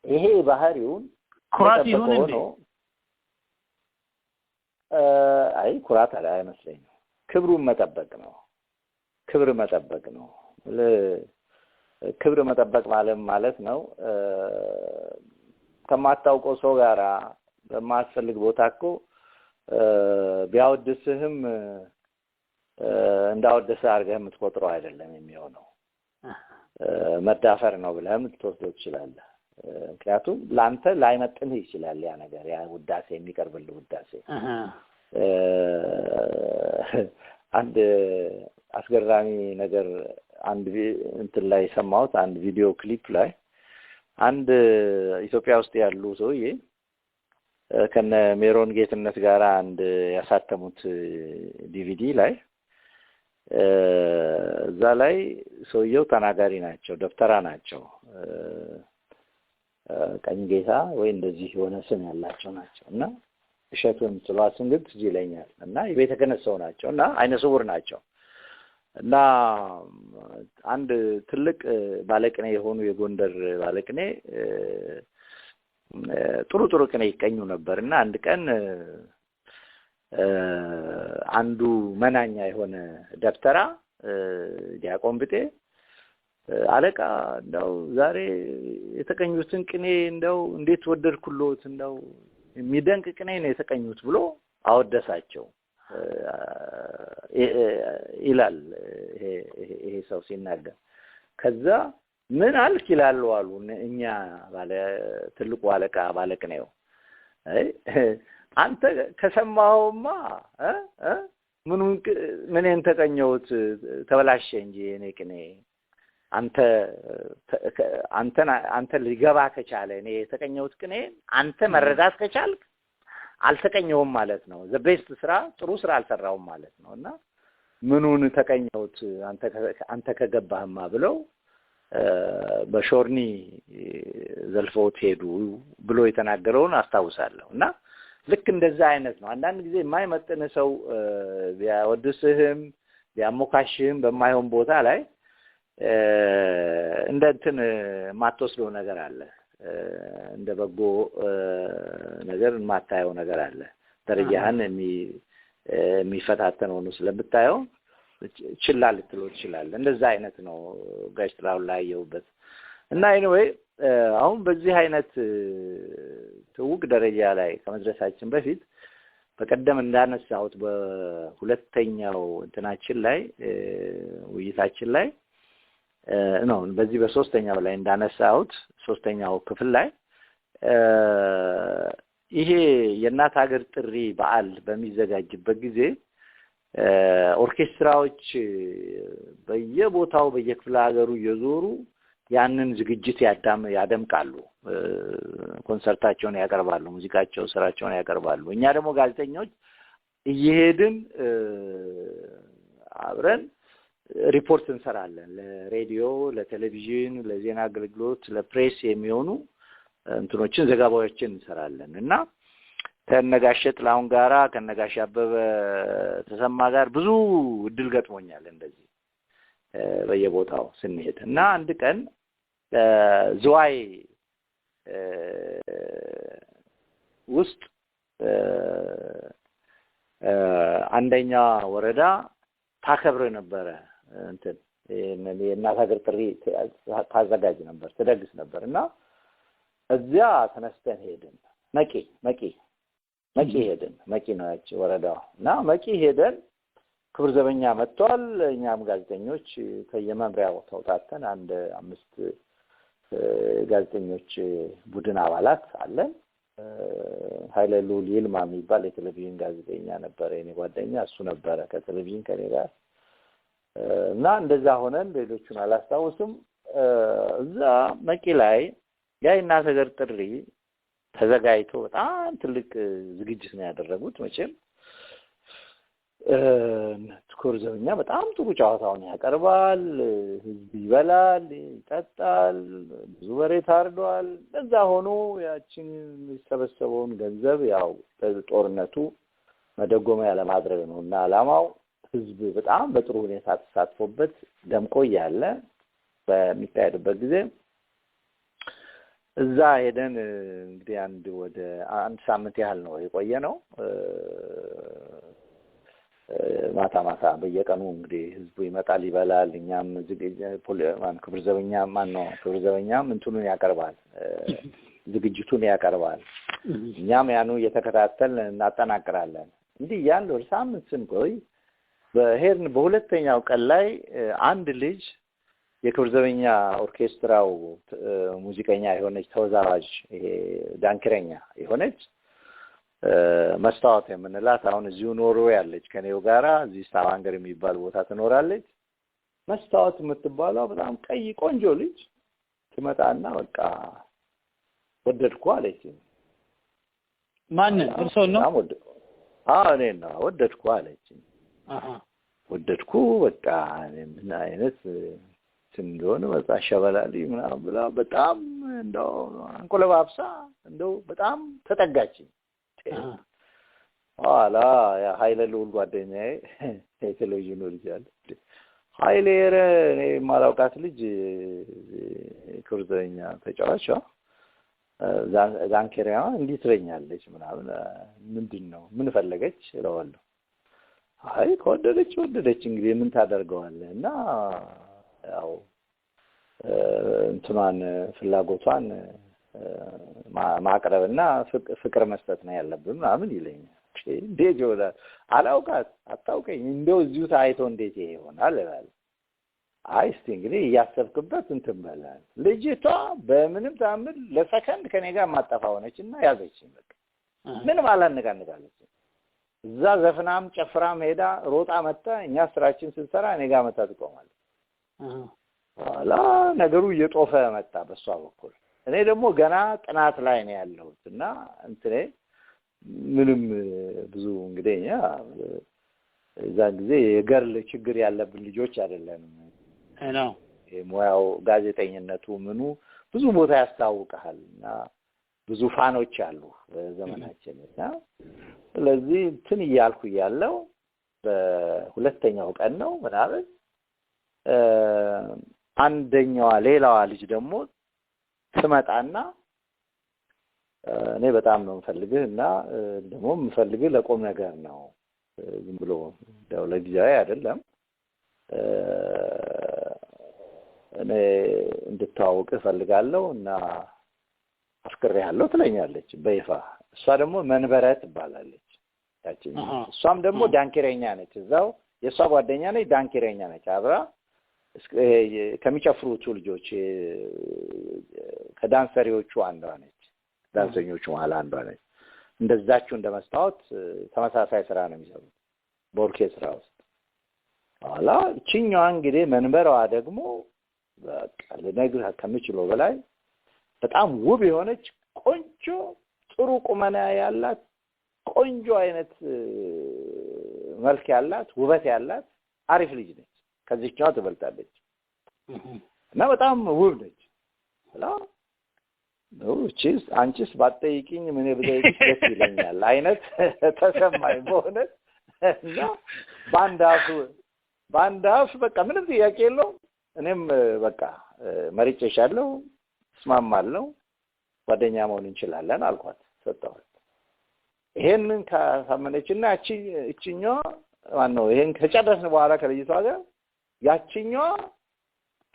ይሄ ባህሪውን ኩራት ይሁን እንዴ አይ ኩራት አይመስለኝም ክብሩን መጠበቅ ነው ክብር መጠበቅ ነው ክብር መጠበቅ ማለት ነው ከማታውቀው ሰው ጋራ በማስፈልግ ቦታ እኮ ቢያወድስህም እንዳወደሰ አድርገህ የምትቆጥረው አይደለም የሚሆነው መዳፈር ነው ብለህ የምትወስደው ትችላለህ ምክንያቱም ላንተ ላይመጥንህ ይችላል ያ ነገር ያ ውዳሴ የሚቀርብልህ ውዳሴ አንድ አስገራሚ ነገር አንድ እንትን ላይ ሰማሁት አንድ ቪዲዮ ክሊፕ ላይ አንድ ኢትዮጵያ ውስጥ ያሉ ሰውዬ ከነ ሜሮን ጌትነት ጋር አንድ ያሳተሙት ዲቪዲ ላይ እዛ ላይ ሰውየው ተናጋሪ ናቸው ደብተራ ናቸው ቀኝ ጌታ ወይ እንደዚህ የሆነ ስም ያላቸው ናቸው እና እሸቱን ጽሏስን ግን ትዝ ይለኛል እና የቤተ ክህነት ሰው ናቸው እና አይነ ስውር ናቸው እና አንድ ትልቅ ባለቅኔ የሆኑ የጎንደር ባለቅኔ ጥሩ ቅኔ ይቀኙ ነበርና አንድ ቀን አንዱ መናኛ የሆነ ደብተራ ዲያቆን ብጤ አለቃ እንደው ዛሬ የተቀኙትን ቅኔ እንደው እንዴት ወደድኩሎት እንደው የሚደንቅ ቅኔ ነው የተቀኙት ብሎ አወደሳቸው ይላል ይሄ ሰው ሲናገር ከዛ ምን አልክ ይላሉ አሉ እኛ ባለ ትልቁ አለቃ ባለቅኔው አንተ ከሰማውማ ምንን ተቀኘውት ተበላሸ እንጂ እኔ ቅኔ አንተ ሊገባ ከቻለ እኔ የተቀኘውት ቅኔ አንተ መረዳት ከቻልክ አልተቀኘውም ማለት ነው ዘ ቤስት ስራ ጥሩ ስራ አልሰራውም ማለት ነውና ምኑን ተቀኘውት አንተ ከገባህማ ብለው በሾርኒ ዘልፈውት ሄዱ ብሎ የተናገረውን አስታውሳለሁና ልክ እንደዛ አይነት ነው አንዳንድ ጊዜ የማይመጥን ሰው ቢያወድስህም ቢያሞካሽህም በማይሆን ቦታ ላይ እንደንትን ማትወስደው ነገር አለ እንደ በጎ ነገር ማታየው ነገር አለ ደረጃህን የሚፈታተነው ነው ስለምታየው ችላ ልትለው ይችላል እንደዛ አይነት ነው ጋሽ ጥላው ላይ ያዩበት እና anyway አሁን በዚህ አይነት ትውቅ ደረጃ ላይ ከመድረሳችን በፊት በቀደም እንዳነሳሁት በሁለተኛው እንትናችን ላይ ውይይታችን ላይ ነው በዚህ በሶስተኛው ላይ እንዳነሳሁት ሶስተኛው ክፍል ላይ ይሄ የእናት ሀገር ጥሪ በዓል በሚዘጋጅበት ጊዜ ኦርኬስትራዎች በየቦታው በየክፍለ ሀገሩ እየዞሩ ያንን ዝግጅት ያደምቃሉ፣ ኮንሰርታቸውን ያቀርባሉ፣ ሙዚቃቸው ስራቸውን ያቀርባሉ። እኛ ደግሞ ጋዜጠኞች እየሄድን አብረን ሪፖርት እንሰራለን፣ ለሬዲዮ፣ ለቴሌቪዥን፣ ለዜና አገልግሎት፣ ለፕሬስ የሚሆኑ እንትኖችን ዘገባዎችን እንሰራለን እና ከነጋሽ ጥላሁን ጋራ ከነጋሽ አበበ ተሰማ ጋር ብዙ እድል ገጥሞኛል እንደዚህ በየቦታው ስንሄድ እና አንድ ቀን ዝዋይ ውስጥ አንደኛ ወረዳ ታከብር ነበር እንትን የእናት ሀገር ጥሪ ታዘጋጅ ነበር ትደግስ ነበር እና እዚያ ተነስተን ሄድን መቂ ሄድን መቂ ነው ያቺ ወረዳው እና መቂ ሄደን ክብር ዘበኛ መጥቷል እኛም ጋዜጠኞች ከየመምሪያው ተውጣተን አንድ 5 ጋዜጠኞች ቡድን አባላት አለን ኃይለሉ ይልማ የሚባል የቴሌቪዥን ጋዜጠኛ ነበር የኔ ጓደኛ እሱ ነበረ ከቴሌቪዥን ከኔ ጋር እና እንደዛ ሆነን ሌሎቹን አላስታውስም እዛ መቂ ላይ የእናት ሀገር ጥሪ ተዘጋጅቶ በጣም ትልቅ ዝግጅት ነው ያደረጉት መቼም ክብር ዘበኛ በጣም ጥሩ ጨዋታውን ያቀርባል ህዝብ ይበላል ይጠጣል ብዙ በሬ ታርዷል ለዛ ሆኖ ያቺን የሚሰበሰበውን ገንዘብ ያው ለጦርነቱ መደጎሚያ ለማድረግ ነውና አላማው ህዝብ በጣም በጥሩ ሁኔታ ተሳትፎበት ደምቆ ያለ በሚካሄድበት ጊዜ እዛ ሄደን እንግዲህ አንድ ሳምንት ያህል ነው የቆየ ነው ማታ በየቀኑ እንግዲህ ህዝቡ ይመጣል ይበላል እኛም ክብር ዘበኛም እንትኑን ያቀርባል ዝግጅቱን ያቀርባል እኛም ያኑ እየተከታተልን እናጠናቅራለን እንዲህ ያለው ሳምንት ስንቆይ በሄድን በሁለተኛው ቀን ላይ አንድ ልጅ የክብር ዘበኛ ኦርኬስትራው ሙዚቀኛ የሆነች ተወዛዋዥ ይሄ ዳንክረኛ የሆነች መስታወት የምንላት አሁን እዚሁ ኖርዌይ ያለች ከኔው ጋራ እዚህ ስታቫንገር የሚባል ቦታ ትኖራለች መስታወት የምትባለው በጣም ቀይ ቆንጆ ልጅ ትመጣና በቃ ወደድኩ አለች ማን እርሶ ነው እኔ ነው ወደድኩ አለች ወደድኩ በቃ ምን አይነት እንደሆነ በቃ ሸበላልኝ ምናምን ብላ በጣም እንደው አንቆለባብሳ እንደው በጣም ተጠጋችኝ ኋላ ያ ኃይለሉ ጓደኛዬ የቴሌቪዥኑ ልጅ አለ ኃይሌረ እኔ ማላውቃት ልጅ ክብር ዘበኛ ተጫዋች ዛንኬሪያ እንዲህ ትለኛለች ምናምን ምንድነው ምን ፈለገች እለዋለሁ አይ ከወደደች እንግዲህ ምን ታደርገዋለህ እና ያው እንትኗን ፍላጎቷን ማቅረብና ፍቅር መስጠት ነው ያለብን ምናምን ይለኛል እንዴት ይሆናል አላውቃት አታውቀኝ እንደው እዚሁ ታይቶ እንዴት ይሆናል እላለሁ አይ እስቲ እንግዲህ ያሰብክበት እንትን በላል ልጅቷ በምንም ታምር ለሰከንድ ከኔ ጋር ማጣፋ ሆነችና ያዘችኝ በቃ ምንም አላነጋነጋለች እዛ ዘፍናም ጨፍራም ሄዳ ሮጣ መጣ እኛ ስራችን ስንሰራ እኔ ጋር መጣ ትቆማለች ኋላ ነገሩ እየጦፈ መጣ በሷ በኩል እኔ ደግሞ ገና ጥናት ላይ ነው ያለሁትና እንትኔ ምንም ብዙ እንግዲህ እዛ ጊዜ የገርል ችግር ያለብን ልጆች አይደለንም ነው የሙያው ጋዜጠኝነቱ ምኑ ብዙ ቦታ ያስታውቃልና ብዙ ፋኖች አሉ በዘመናችንና ስለዚህ እንትን ይያልኩ ያለው በሁለተኛው ቀን ነው ምናምን አንደኛዋ ሌላዋ ልጅ ደግሞ ትመጣና እኔ በጣም ነው የምፈልግህና ደግሞ የምፈልግህ ለቆም ነገር ነው ዝም ብሎ ለጊዜያዊ አይደለም እኔ እንድታውቅ ፈልጋለሁ እና አፍቅሬሃለሁ ትለኛለች በይፋ እሷ ደግሞ መንበረ ትባላለች ያቺ እሷም ደግሞ ዳንኪረኛ ነች እዛው የሷ ጓደኛ ነች ዳንኪረኛ ነች አብራ ከሚጨፍሩት ልጆች ከዳንሰሪዎቹ አንዷ ነች ዳንሰኞቹ መሃል አንዷ ነች እንደዛችሁ እንደመስታወት ተመሳሳይ ስራ ነው የሚሰሩት በኦርኬስትራ ውስጥ ኋላ እቺኛዋ እንግዲህ መንበሯ ደግሞ በቃ ለነገር ከምችለው በላይ በጣም ውብ የሆነች ቆንጆ ጥሩ ቁመና ያላት ቆንጆ አይነት መልክ ያላት ውበት ያላት አሪፍ ልጅ ነች ከዚህኛው ትበልጣለች እና በጣም ውብ ነች ነው እቺስ አንቺስ ባጠይቂኝ ምን ብጠይቅሽ ደስ ይለኛል አይነት ተሰማኝ በእውነት እና ባንዳፍ በቃ ምንም ጥያቄ የለውም እኔም በቃ መርጬሻለሁ እስማማለሁ ጓደኛ መሆን እንችላለን አልኳት ሰጣሁት ይሄንን ካሳመነችና እቺኛዋ ማነው ይሄን ከጨረስን በኋላ ከልጅቷ ጋር ያቺኛዋ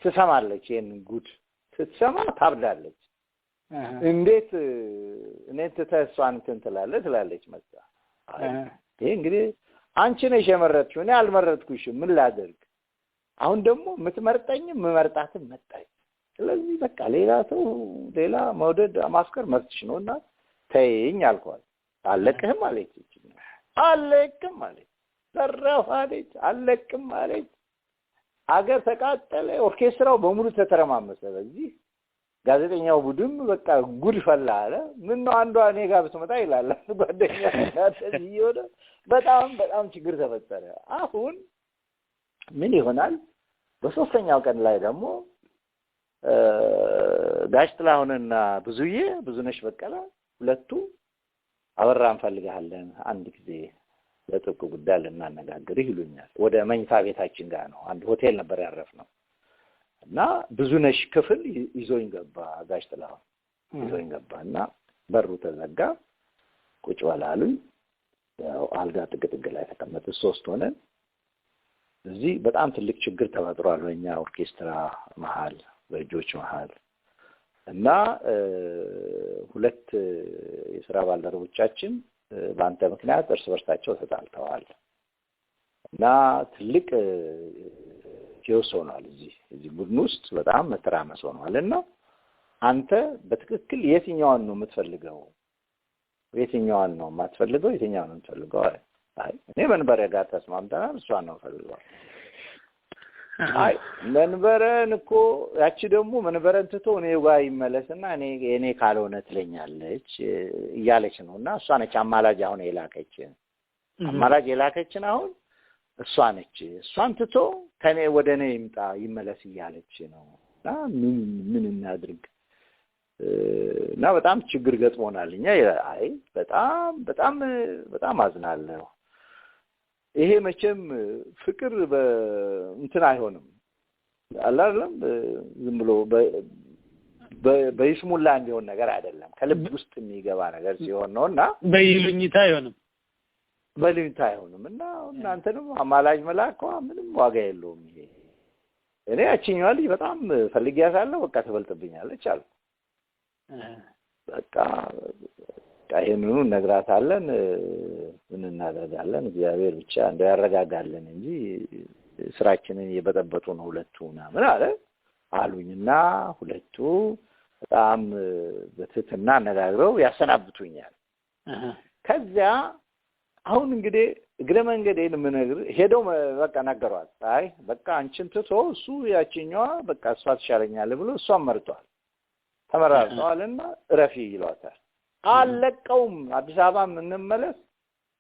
ትሰማለች ይሄንን ጉድ ስትሰማ ታብዳለች እንዴት እኔት ተሷን ትላለች መጣ ይሄ እንግዲህ አንቺ ነሽ የመረጥሽው እኔ አልመረጥኩሽም ምን ላደርግ አሁን ደግሞ ምትመርጠኝ መመርጣትም መጣች ስለዚህ በቃ ሌላ መውደድ ማስከር መርጥሽ ነውና ተይኝ አልኳት አለቅህም አለች ዘራው አለቅም አለች አገር ተቃጠለ ኦርኬስትራው በሙሉ ተተረማመሰ በዚህ ጋዜጠኛው ቡድን በቃ ጉድ ፈላ አለ ምን ነው አንዷ እኔ ጋር ብትመጣ ይላል ጓደኛ ታዲዮደ በጣም ችግር ተፈጠረ አሁን ምን ይሆናል በሶስተኛው ቀን ላይ ደግሞ ጋሽ ጥላሁንና ብዙነሽ በቀለ ሁለቱ አበራን ፈልጋለን አንድ ጊዜ ለጥብቅ ጉዳይ ልናነጋግርህ ይሉኛል ወደ መኝታ ቤታችን ጋር ነው አንድ ሆቴል ነበር ያረፍነው እና ብዙነሽ ክፍል ይዞኝ ገባ ጋሽ ጥላሁን ይዞኝ ገባና በሩ ተዘጋ ቁጭ ወላሉኝ ያው አልጋ ጥቅጥቅ ላይ ተቀመጠ ሶስት ሆነን እዚህ በጣም ትልቅ ችግር ተፈጥሯል በእኛ ኦርኬስትራ መሃል በእጆች መሃል እና ሁለት የሥራ ባልደረቦቻችን በአንተ ምክንያት እርስ በርሳቸው ተጣልተዋል እና ትልቅ ኬዎስ ሆኗል እዚህ ቡድን ውስጥ በጣም መተራመስ ሆኗልና አንተ በትክክል የትኛውን ነው የምትፈልገው የትኛውን ነው የማትፈልገው የትኛውን ነው የምትፈልገው አይ እኔ መንበረ ጋር ተስማምተናል እሷን ነው ፈልገው አይ መንበረን እኮ ያቺ ደግሞ መንበረን ትቶ እኔ ጋር ይመለስና እኔ ካልሆነ ትለኛለች እያለች ነውና እሷ ነች አማላጅ አሁን የላከችን አሁን እሷ ነች እሷን ትቶ ከኔ ወደ እኔ ይመለስ እያለች ነውና ምን እናድርግ እና በጣም ችግር ገጥሞናልኛ አይ በጣም አዝናለሁ ይሄ መቼም ፍቅር እንትን አይሆንም አላለም ዝም ብሎ በይስሙላ እንዲሆን ነገር አይደለም ከልብ ውስጥ የሚገባ ነገር ሲሆን ነውና በይሉኝታ አይሆንም እና እናንተንም አማላጅ መላኳ ምንም ዋጋ የለውም ይሄ እኔ ያቺኛዋ ልጅ በጣም ፈልጊያታለሁ በቃ ተበልጥብኛለች አልኩ በቃ ይሄንኑ ነግራታለን ምን እናደርጋለን እግዚአብሔር ብቻ እንደው ያረጋጋልን እንጂ ስራችንን የበጠበጡ ነው ሁለቱና ምን አሉኝና ሁለቱ በጣም በትህትና አነጋግረው ያሰናብቱኛል ከዚያ አሁን እንግዲህ እግረ መንገዴን ምንነግር ሄደው በቃ ነገሯት አይ በቃ አንቺን ትቶ እሱ ያቺኛዋ በቃ እሷ ትሻለኛል ብሎ እሷን መርጧል ተመራርጠዋልና ረፊ ይሏታል አለቀውም አዲስ አበባ እንመለስ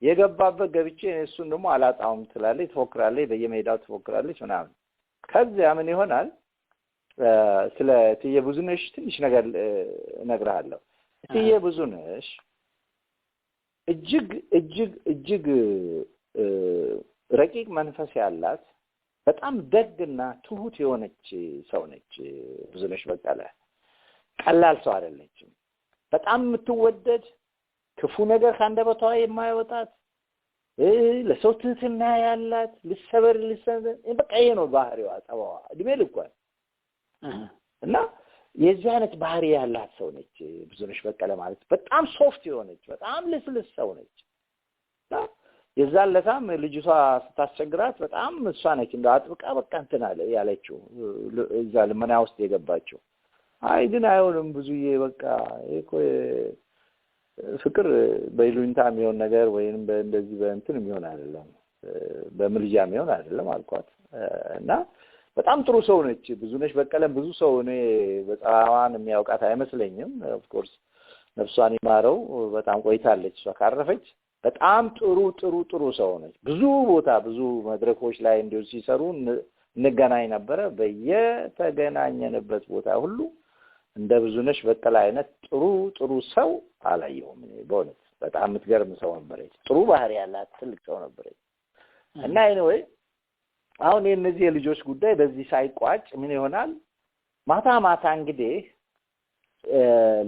የገባበት ገብቼ እሱን ደግሞ አላጣውም ትላለች ትፎክራለች በየሜዳው ትፎክራለች ምናምን ከዚያ ምን ይሆናል ስለ እትዬ ብዙነሽ ትንሽ ነገር እነግርሃለሁ እትዬ ብዙነሽ እጅግ ረቂቅ መንፈስ ያላት በጣም ደግና ትሁት የሆነች ሰው ነች ብዙነሽ በቀለ ቀላል ሰው አይደለችም በጣም የምትወደድ ክፉ ነገር ካንደበቷ የማይወጣት ለሰው ትህትና ያላት ልሰበር በቃ ይሄ ነው ባህሪዋ ጠባዋ እድሜ ልኳል እና የዚህ አይነት ባህሪ ያላት ሰው ነች ብዙነሽ በቀለ ማለት በጣም ሶፍት የሆነች በጣም ልስልስ ሰው ነች የዛን ለታም ልጅቷ ስታስቸግራት በጣም እሷ ነች እንደው አጥብቃ በቃ እንትን አለ ያለችው እዛ ለመና ውስጥ የገባችው አይ ግን አይሆንም ብዙዬ በቃ እኮ ፍቅር በይሉኝታ የሚሆን ነገር ወይንም በእንደዚህ በእንትን የሚሆን አይደለም በምልጃ የሚሆን አይደለም አልኳት እና በጣም ጥሩ ሰው ነች ብዙነሽ በቀለም ብዙ ሰው እኔ በጣም የሚያውቃት አይመስለኝም ኦፍ ኮርስ ነፍሷን ይማረው በጣም ቆይታለች እሷ ካረፈች በጣም ጥሩ ሰው ነች ብዙ ቦታ ብዙ መድረኮች ላይ እንዲሁ ሲሰሩ እንገናኝ ነበር በየተገናኘንበት ቦታ ሁሉ እንደ ብዙነሽ በቀለ አይነት ጥሩ ሰው አላየሁም እኔ በእውነት በጣም የምትገርም ሰው ነበረች ጥሩ ባህሪ ያላት ትልቅ ሰው ነበረች እና anyway አሁን የነዚህ ልጆች ጉዳይ በዚህ ሳይቋጭ ምን ይሆናል ማታ እንግዲህ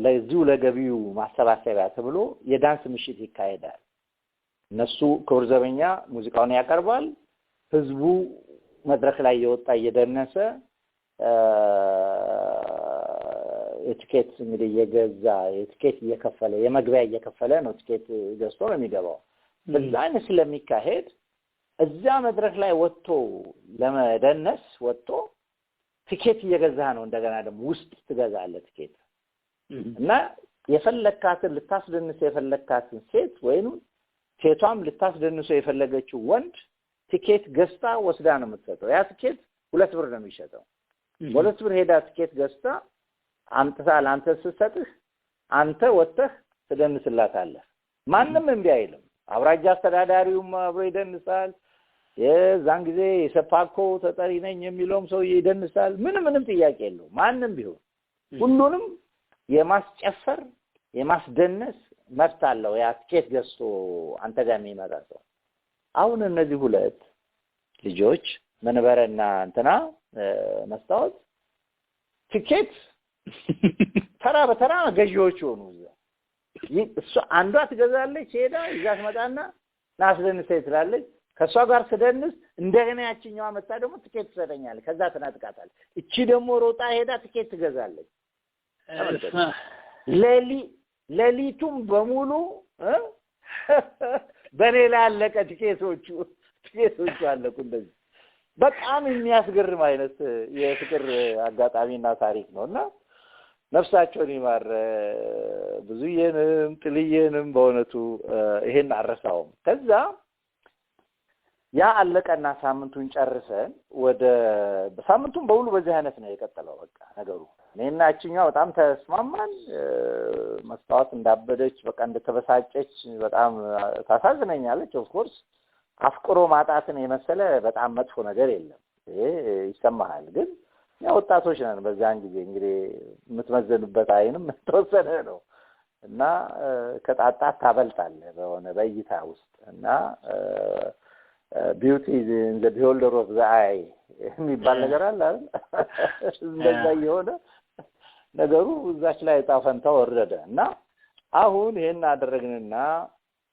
ለዚሁ ለገቢው ማሰባሰቢያ ተብሎ የዳንስ ምሽት ይካሄዳል እነሱ ኮርዘበኛ ሙዚቃውን ያቀርባል ህዝቡ መድረክ ላይ የወጣ እየደነሰ የቲኬት እንግዲህ የገዛ የቲኬት እየከፈለ የመግቢያ እየከፈለ ነው ቲኬት ገዝቶ ነው የሚገባው በዛን ስለሚካሄድ እዛ መድረክ ላይ ወጥቶ ለመደነስ ወጥቶ ቲኬት እየገዛ ነው እንደገና ደግሞ ውስጥ ትገዛለህ ቲኬት እና የፈለካትን ልታስደንስ የፈለካትን ሴት ወይንም ሴቷም ልታስደንስ የፈለገችው ወንድ ቲኬት ገዝታ ወስዳ ነው የምትሰጠው ያ ቲኬት 2 ብር ነው የሚሸጠው 2 ብር ሄዳ ቲኬት ገዝታ አምጥታ ለአንተ ስትሰጥህ አንተ ወጥተህ ትደንስላታለህ ማንንም እንቢ አይልም አብራጃ አስተዳዳሪውም አብሮ ይደንሳል የዛን ጊዜ የሰፋኮ ተጠሪ ነኝ የሚለውም ሰው ይደንሳል ምንም ጥያቄ የለው ማንንም ቢሆን ሁሉንም የማስጨፈር የማስደነስ መብት አለው ያ ቲኬት ገዝቶ አንተ ጋር የሚመጣ ሰው አሁን እነዚህ ሁለት ልጆች መንበረና እንትና መስታወት ቲኬት ተራ በተራ ገዢዎች ሆኑ እሱ አንዷ ትገዛለች ሄዳ ይዛት መጣና ናስደንስ ትላለች ከሷ ጋር ስደንስ እንደገና ያቺኛዋ መጣ ደግሞ ቲኬት ትሰጠኛለች ከዛ ተናጥቃታለች እቺ ደግሞ ሮጣ ሄዳ ቲኬት ትገዛለች ሌሊቱም በሙሉ በሌላ አለቀ ቲኬቶቹ አለቁ እንደዚህ በጣም የሚያስገርም አይነት የፍቅር አጋጣሚና ታሪክ ነውና ነፍሳቸውን ይማር ብዙዬንም ጥልዬንም በእውነቱ ይሄን አረሳውም ከዛ ያ አለቀና ሳምንቱን ጨርሰን ወደ ሳምንቱን በሙሉ በዚህ አይነት ነው የቀጠለው በቃ ነገሩ እኔና እቺኛው በጣም ተስማማን መስታወት እንዳበደች በቃ እንደተበሳጨች በጣም ታሳዝነኛለች ኦፍ ኮርስ አፍቅሮ ማጣትን የመሰለ በጣም መጥፎ ነገር የለም ይሄ ይሰማሃል ግን ያው ወጣቶች ነን በዛን ጊዜ እንግዲህ የምትመዘኑበት አይንም ተወሰነ ነው እና ከጣጣት ታበልጣለህ በሆነ በእይታ ውስጥ እና beauty is in the beholder of the eye የሚባል ነገር አለ አይደል እንደዛ የሆነ ነገሩ እዛች ላይ ጣፈንታ ወረደ እና አሁን ይሄን አደረግንና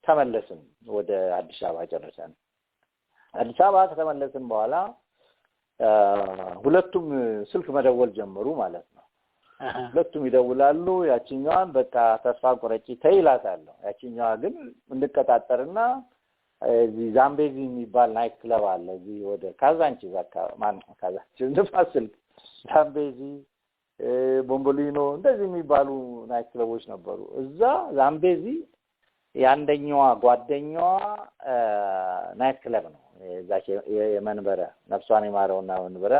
ተመለስን ወደ አዲስ አበባ ጨርሰን አዲስ አበባ ተመለስን በኋላ ሁለቱም ስልክ መደወል ጀመሩ ማለት ነው ሁለቱም ይደውላሉ ያቺኛዋን በቃ ተስፋ ቆረጪ ተይላታለሁ ያቺኛዋ ግን እንድቀጣጠርና እዚህ ዛምቤዚ የሚባል ናይት ክለብ አለ እዚህ ወደ ካዛንቺስ ማን ካዛንቺስ እንደፋስል ዛምቤዚ ቦምቦሊኖ እንደዚህ የሚባሉ ናይት ክለቦች ነበሩ እዛ ዛምቤዚ ያንደኛዋ ጓደኛዋ ናይት ክለብ ነው እዛች የመንበረ ነፍሷን ይማረውና መንበረ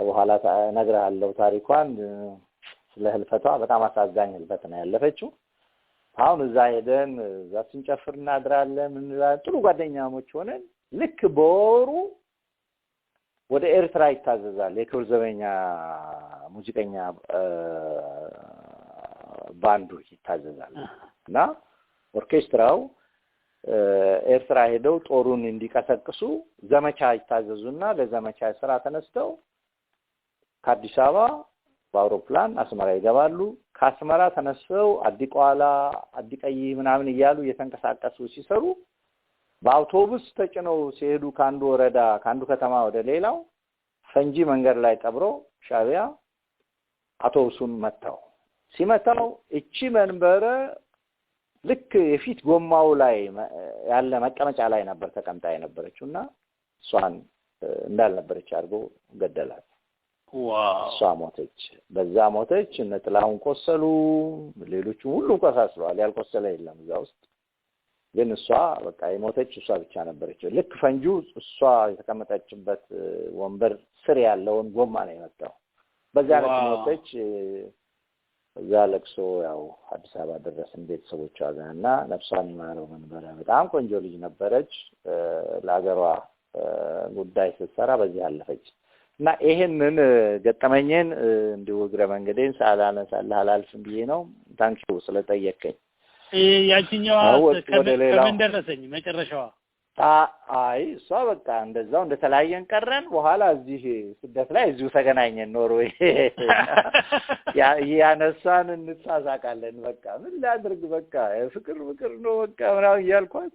በኋላ እነግርሃለሁ ታሪኳን ስለ ህልፈቷ በጣም አሳዛኝ ህልፈት ነው ያለፈችው አሁን እዛ ሄደን እዛ ስንጨፍር እናድራለን ጥሩ ጓደኛሞች ሆነን ልክ በወሩ ወደ ኤርትራ ይታዘዛል የክብር ዘበኛ ሙዚቀኛ ባንዱ ይታዘዛል እና ኦርኬስትራው ኤርትራ ሄደው ጦሩን እንዲቀሰቅሱ ዘመቻ ይታዘዙና ለዘመቻ ስራ ተነስተው ከአዲስ አበባ በአውሮፕላን አስመራ ይገባሉ ከአስመራ ተነስተው አዲቋላ አዲቀይ ምናምን እያሉ እየተንቀሳቀሱ ሲሰሩ በአውቶቡስ ተጭነው ሲሄዱ ካንዱ ወረዳ ካንዱ ከተማ ወደ ሌላው ፈንጂ መንገድ ላይ ቀብሮ ሻቢያ አውቶቡሱን መታው ሲመታው እቺ መንበረ ልክ የፊት ጎማው ላይ ያለ መቀመጫ ላይ ነበር ተቀምጣ የነበረችውና እሷን እንዳልነበረች አድርጎ ገደላት ዋው እሷ ሞተች በዛ ሞተች እነ ጥላሁን ቆሰሉ ሌሎቹ ሁሉ ቆሳስለዋል ያልቆሰለ የለም እዛ ውስጥ ግን እሷ በቃ የሞተች እሷ ብቻ ነበረች ልክ ፈንጁ እሷ የተቀመጠችበት ወንበር ስር ያለውን ጎማ ነው የመታው በዛ ላይ ሞተች እዛ ለቅሶ ያው አዲስ አበባ ደረስን ቤተሰቦቿ ጋርና ነፍሷን ማረው መንበረ በጣም ቆንጆ ልጅ ነበረች ለአገሯ ጉዳይ ስትሰራ በዚህ አለፈች እና ይሄንን ገጠመኝን እንዲሁ እግረ መንገዴን ሳላነሳልህ አላልፍም ብዬ ነው ታንኪው ስለጠየቀኝ ያቺኛዋ ከምን ደረሰኝ መጨረሻዋ አይ እሷ በቃ እንደዛው እንደተለያየን ቀረን በኋላ እዚህ ስደት ላይ እዚሁ ተገናኘን ኖርዌይ ያነሳን እንሳሳቃለን በቃ ምን ላድርግ በቃ ፍቅር ነው በቃ ምናምን እያልኳት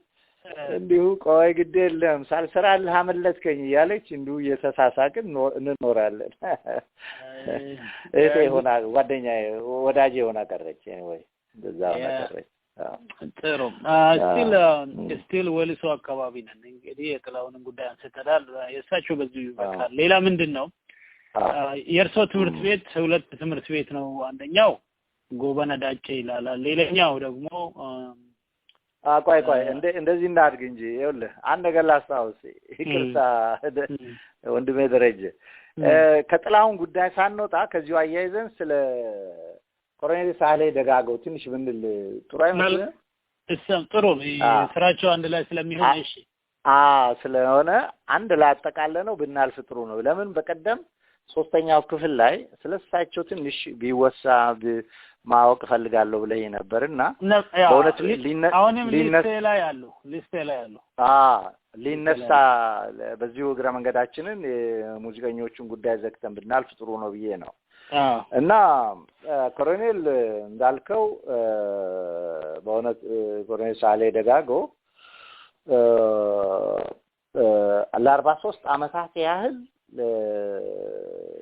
እንዲሁ ቆይ ግድ የለም ሳልሰራልህ አመለጥከኝ እያለች እንዲሁ እየተሳሳቅን እንኖራለን እቴ ሆና ጓደኛዬ ወዳጄ ሆና ቀረች ወይ እንደዛ ሆና ቀረች ጥሩ ስቲል ወልሶ አካባቢ ነን እንግዲህ የጥላሁንን ጉዳይ አንስተናል የእሳቸው በዚህ ይበቃል ሌላ ምንድነው የእርሶ ትምህርት ቤት ሁለት ትምህርት ቤት ነው አንደኛው ጎበና ዳጬ ይላል ሌላኛው ደግሞ ቆይ እንደዚህ እናድርግ እንጂ ይኸውልህ አንድ ነገር ላስታውስ ይቅርታ ወንድሜ ደረጀ ከጥላሁን ጉዳይ ሳንወጣ ከዚሁ አያይዘን ስለ ኮሎኔል ሳህሌ ደጋጎ ትንሽ ብንል ጥሩ አይመስልም ጥሩ ስራቸው አንድ ላይ ስለሚሆን እሺ ስለሆነ አንድ ላይ አጠቃለነው ብናልፍ ጥሩ ነው ለምን በቀደም ሶስተኛው ክፍል ላይ ስለሳቸው ትንሽ ቢወሳ ማወቅ ፈልጋለሁ ብለህ ነበርና በእውነት ሊስቴ ላይ አሉ ሊነሳ በዚሁ እግረ መንገዳችንን ሙዚቀኞቹን ጉዳይ ዘግተን ብናልፍ ጥሩ ነው ብዬ ነው እና ኮሎኔል እንዳልከው በእውነት ኮሎኔል ሳህሌ ደጋጎ ለ43 አመታት ያህል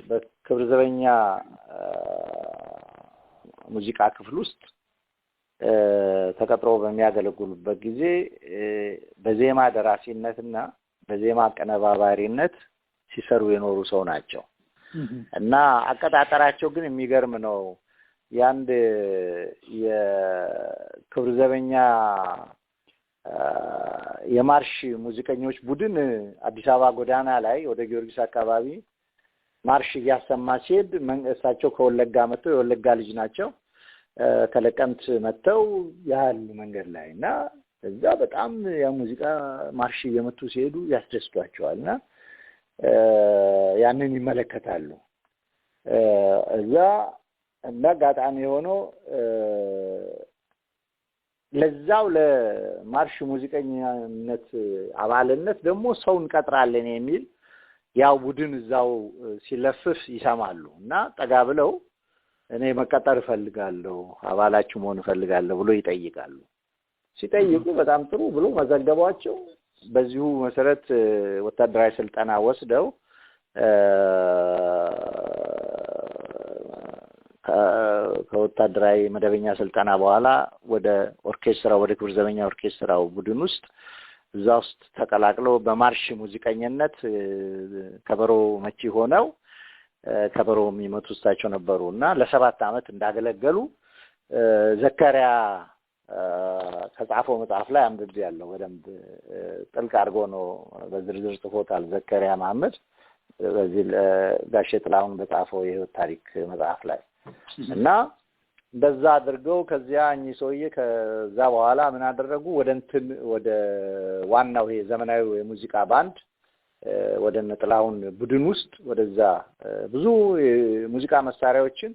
በክብር ዘበኛ ሙዚቃ ክፍል ውስጥ ተቀጥሮ በሚያገለግሉበት ጊዜ በዜማ ደራሲነትና በዜማ አቀነባባሪነት ሲሰሩ የኖሩ ሰው ናቸው እና አቀጣጠራቸው ግን የሚገርም ነው ያንድ የክብር ዘበኛ የማርሽ ሙዚቀኞች ቡድን አዲስ አበባ ጎዳና ላይ ወደ ጊዮርጊስ አካባቢ ማርሽ እያሰማ ሲሄድ እሳቸው ከወለጋ መጥተው የወለጋ ልጅ ናቸው ከለቀምት መጥተው ያሉ መንገድ ላይና እዛ በጣም ያ ሙዚቃ ማርሽ እየመቱ ሲሄዱ ያስደስቷቸዋልና ያንን ይመለከታሉ እዛ እንደጋጣሚ ሆኖ ለዛው ለማርሽ ሙዚቀኛነት አባልነት ደግሞ ሰው እንቀጥራለን የሚል ያው ቡድን እዛው ሲለፍፍ ይሰማሉና ጠጋ ብለው እኔ መቀጠር ፈልጋለሁ አባላችሁ መሆን ፈልጋለሁ ብሎ ይጠይቃሉ ሲጠይቁ በጣም ጥሩ ብሎ መዘገባቸው በዚሁ መሰረት ወታደራዊ ስልጠና ወስደው ከወታደራዊ መደበኛ ስልጠና በኋላ ወደ ክብር ዘበኛ ኦርኬስትራው ቡድን ውስጥ እዛ ውስጥ ተቀላቅለው በማርሽ ሙዚቀኝነት ከበሮ መቺ ሆነው ከበሮ የሚመቱ እሳቸው ነበሩና ለ7 አመት እንዳገለገሉ ዘካሪያ ከጻፈው መጽሐፍ ላይ አንብቤያለሁ በደንብ ጥልቅ አድርጎ ነው በዝርዝር ጽፎታል ዘካሪያ መሐመድ በዚህ ጋሼ ጥላሁን በጻፈው የህይወት ታሪክ መጽሐፍ ላይ እና በዛ አድርገው ከዚያ ሰውዬ ከዛ በኋላ ምን አደረጉ ወደ ዋናው ይሄ ዘመናዊ የሙዚቃ ባንድ ወደ ጥላሁን ቡድን ውስጥ ወደዛ ብዙ የሙዚቃ መሳሪያዎችን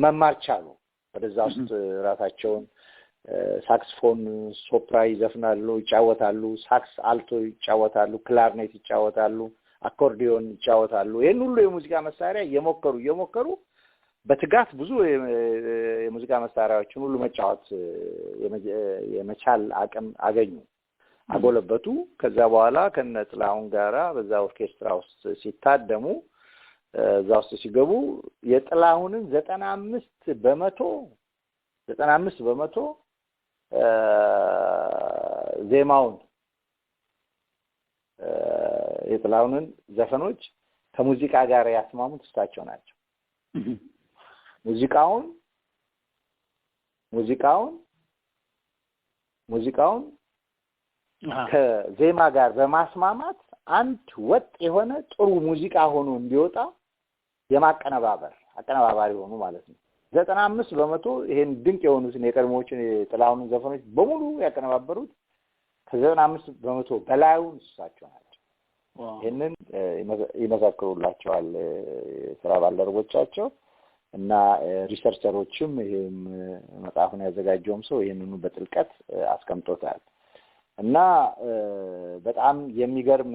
መማር ቻሉ ወደዛ ውስጥ ራሳቸውን ሳክስፎን ሶፕራን ይዘፍናሉ ይጫወታሉ ሳክስ አልቶ ይጫወታሉ ክላርኔት ይጫወታሉ አኮርዲዮን ይጫወታሉ ይሄን ሁሉ የሙዚቃ መሳሪያ እየሞከሩ በትጋት ብዙ የሙዚቃ መሳሪያዎችን ሁሉ መጫወት የመቻል አቅም አገኙ አጎለበቱ ከዛ በኋላ ከነጥላሁን ጋራ በዛ ኦርኬስትራ ውስጥ ሲታደሙ እዛ ውስጥ ሲገቡ የጥላሁንን 95% ዜማውን የጥላሁንን ዘፈኖች ከሙዚቃ ጋር ያስማሙት እሳቸው ናቸው። ሙዚቃውን ከዜማ ጋር በማስማማት አንድ ወጥ የሆነ ጥሩ ሙዚቃ ሆኖ እንዲወጣ አቀነባባሪ ሆኑ ማለት ነው። 95% ይሄን ድንቅ የሆኑትን የቀድሞዎችን የጥላሁን ዘፈኖች በሙሉ ያቀነባበሩት ከ95% በላዩን እሳቸው ናቸው። ይሄንን ይመሰክሩላቸዋል ስራ ባልደረቦቻቸው እና ሪሰርቸሮችም ይሄም መጽሐፉን ያዘጋጀውም ሰው ይሄንኑ በጥልቀት አስቀምጦታል። እና በጣም የሚገርም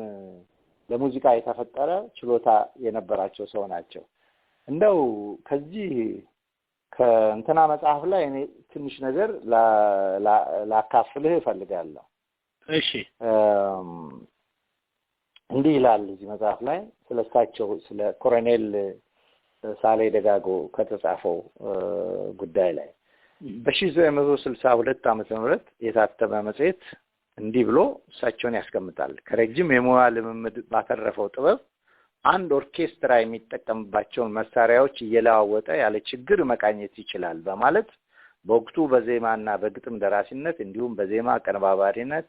ለሙዚቃ የተፈጠረ ችሎታ የነበራቸው ሰው ናቸው። እንደው ከዚህ ከእንትና መጽሐፍ ላይ እኔ ትንሽ ነገር ላካፍልህ እፈልጋለሁ። እሺ እንዲህ ይላል እዚህ መጽሐፍ ላይ ስለሳቸው ስለ ኮሎኔል ሳህሌ ደጋጎ ከተጻፈው ጉዳይ ላይ በ1962 ዓመተ ምህረት የታተመ መጽሔት እንዲህ ብሎ እሳቸውን ያስቀምጣል። ከረጅም የሙያ ልምምድ ባተረፈው ጥበብ አንድ ኦርኬስትራ የሚጠቀምባቸውን መሳሪያዎች እየለዋወጠ ያለ ችግር መቃኘት ይችላል በማለት በወቅቱ በዜማና በግጥም ደራሲነት እንዲሁም በዜማ አቀነባባሪነት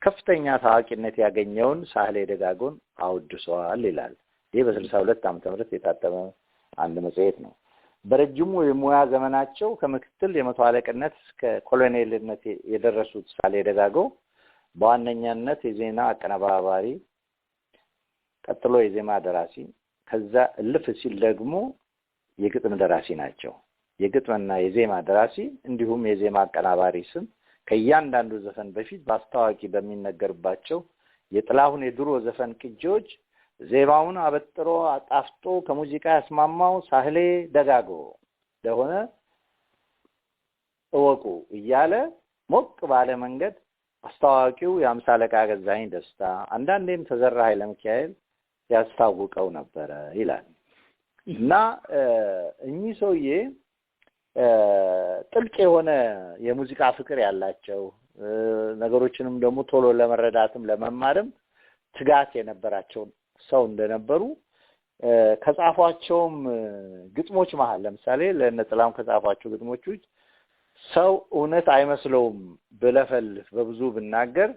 ከፍተኛ ታዋቂነት ያገኘውን ሳህሌ ደጋጎን አወድሰዋል ይላል። ይህ በ62 ዓመተ ምህረት የታተመ አንድ መጽሔት ነው። በረጅሙ የሙያ ዘመናቸው ከምክትል የመቶ አለቅነት እስከ ኮሎኔልነት የደረሱት ሳህሌ ደጋጎ በዋነኛነት የዜና አቀነባባሪ፣ ቀጥሎ የዜማ ደራሲ፣ ከዛ እልፍ ሲል ደግሞ የግጥም ደራሲ ናቸው። የግጥምና የዜማ ደራሲ እንዲሁም የዜማ አቀናባሪ ስም ከእያንዳንዱ ዘፈን በፊት በአስታዋቂ በሚነገርባቸው የጥላሁን የድሮ ዘፈን ቅጂዎች ዜማውን አበጥሮ አጣፍጦ ከሙዚቃ ያስማማው ሳህሌ ደጋጎ ለሆነ እወቁ እያለ ሞቅ ባለ መንገድ አስታዋቂው የአምሳ አለቃ ገዛኸኝ ደስታ አንዳንዴም ተዘራ ኃይለ ሚካኤል ያስታውቀው ነበር ይላል። እና እኚህ ሰውዬ ጥልቅ የሆነ የሙዚቃ ፍቅር ያላቸው ነገሮችንም ደግሞ ቶሎ ለመረዳትም ለመማርም ትጋት የነበራቸው ሰው እንደነበሩ ከጻፏቸውም ግጥሞች መሃል ለምሳሌ ለነጥላሁን ከጻፏቸው ግጥሞች ውስጥ ሰው እውነት አይመስለውም ብለፈልፍ በብዙ ብናገር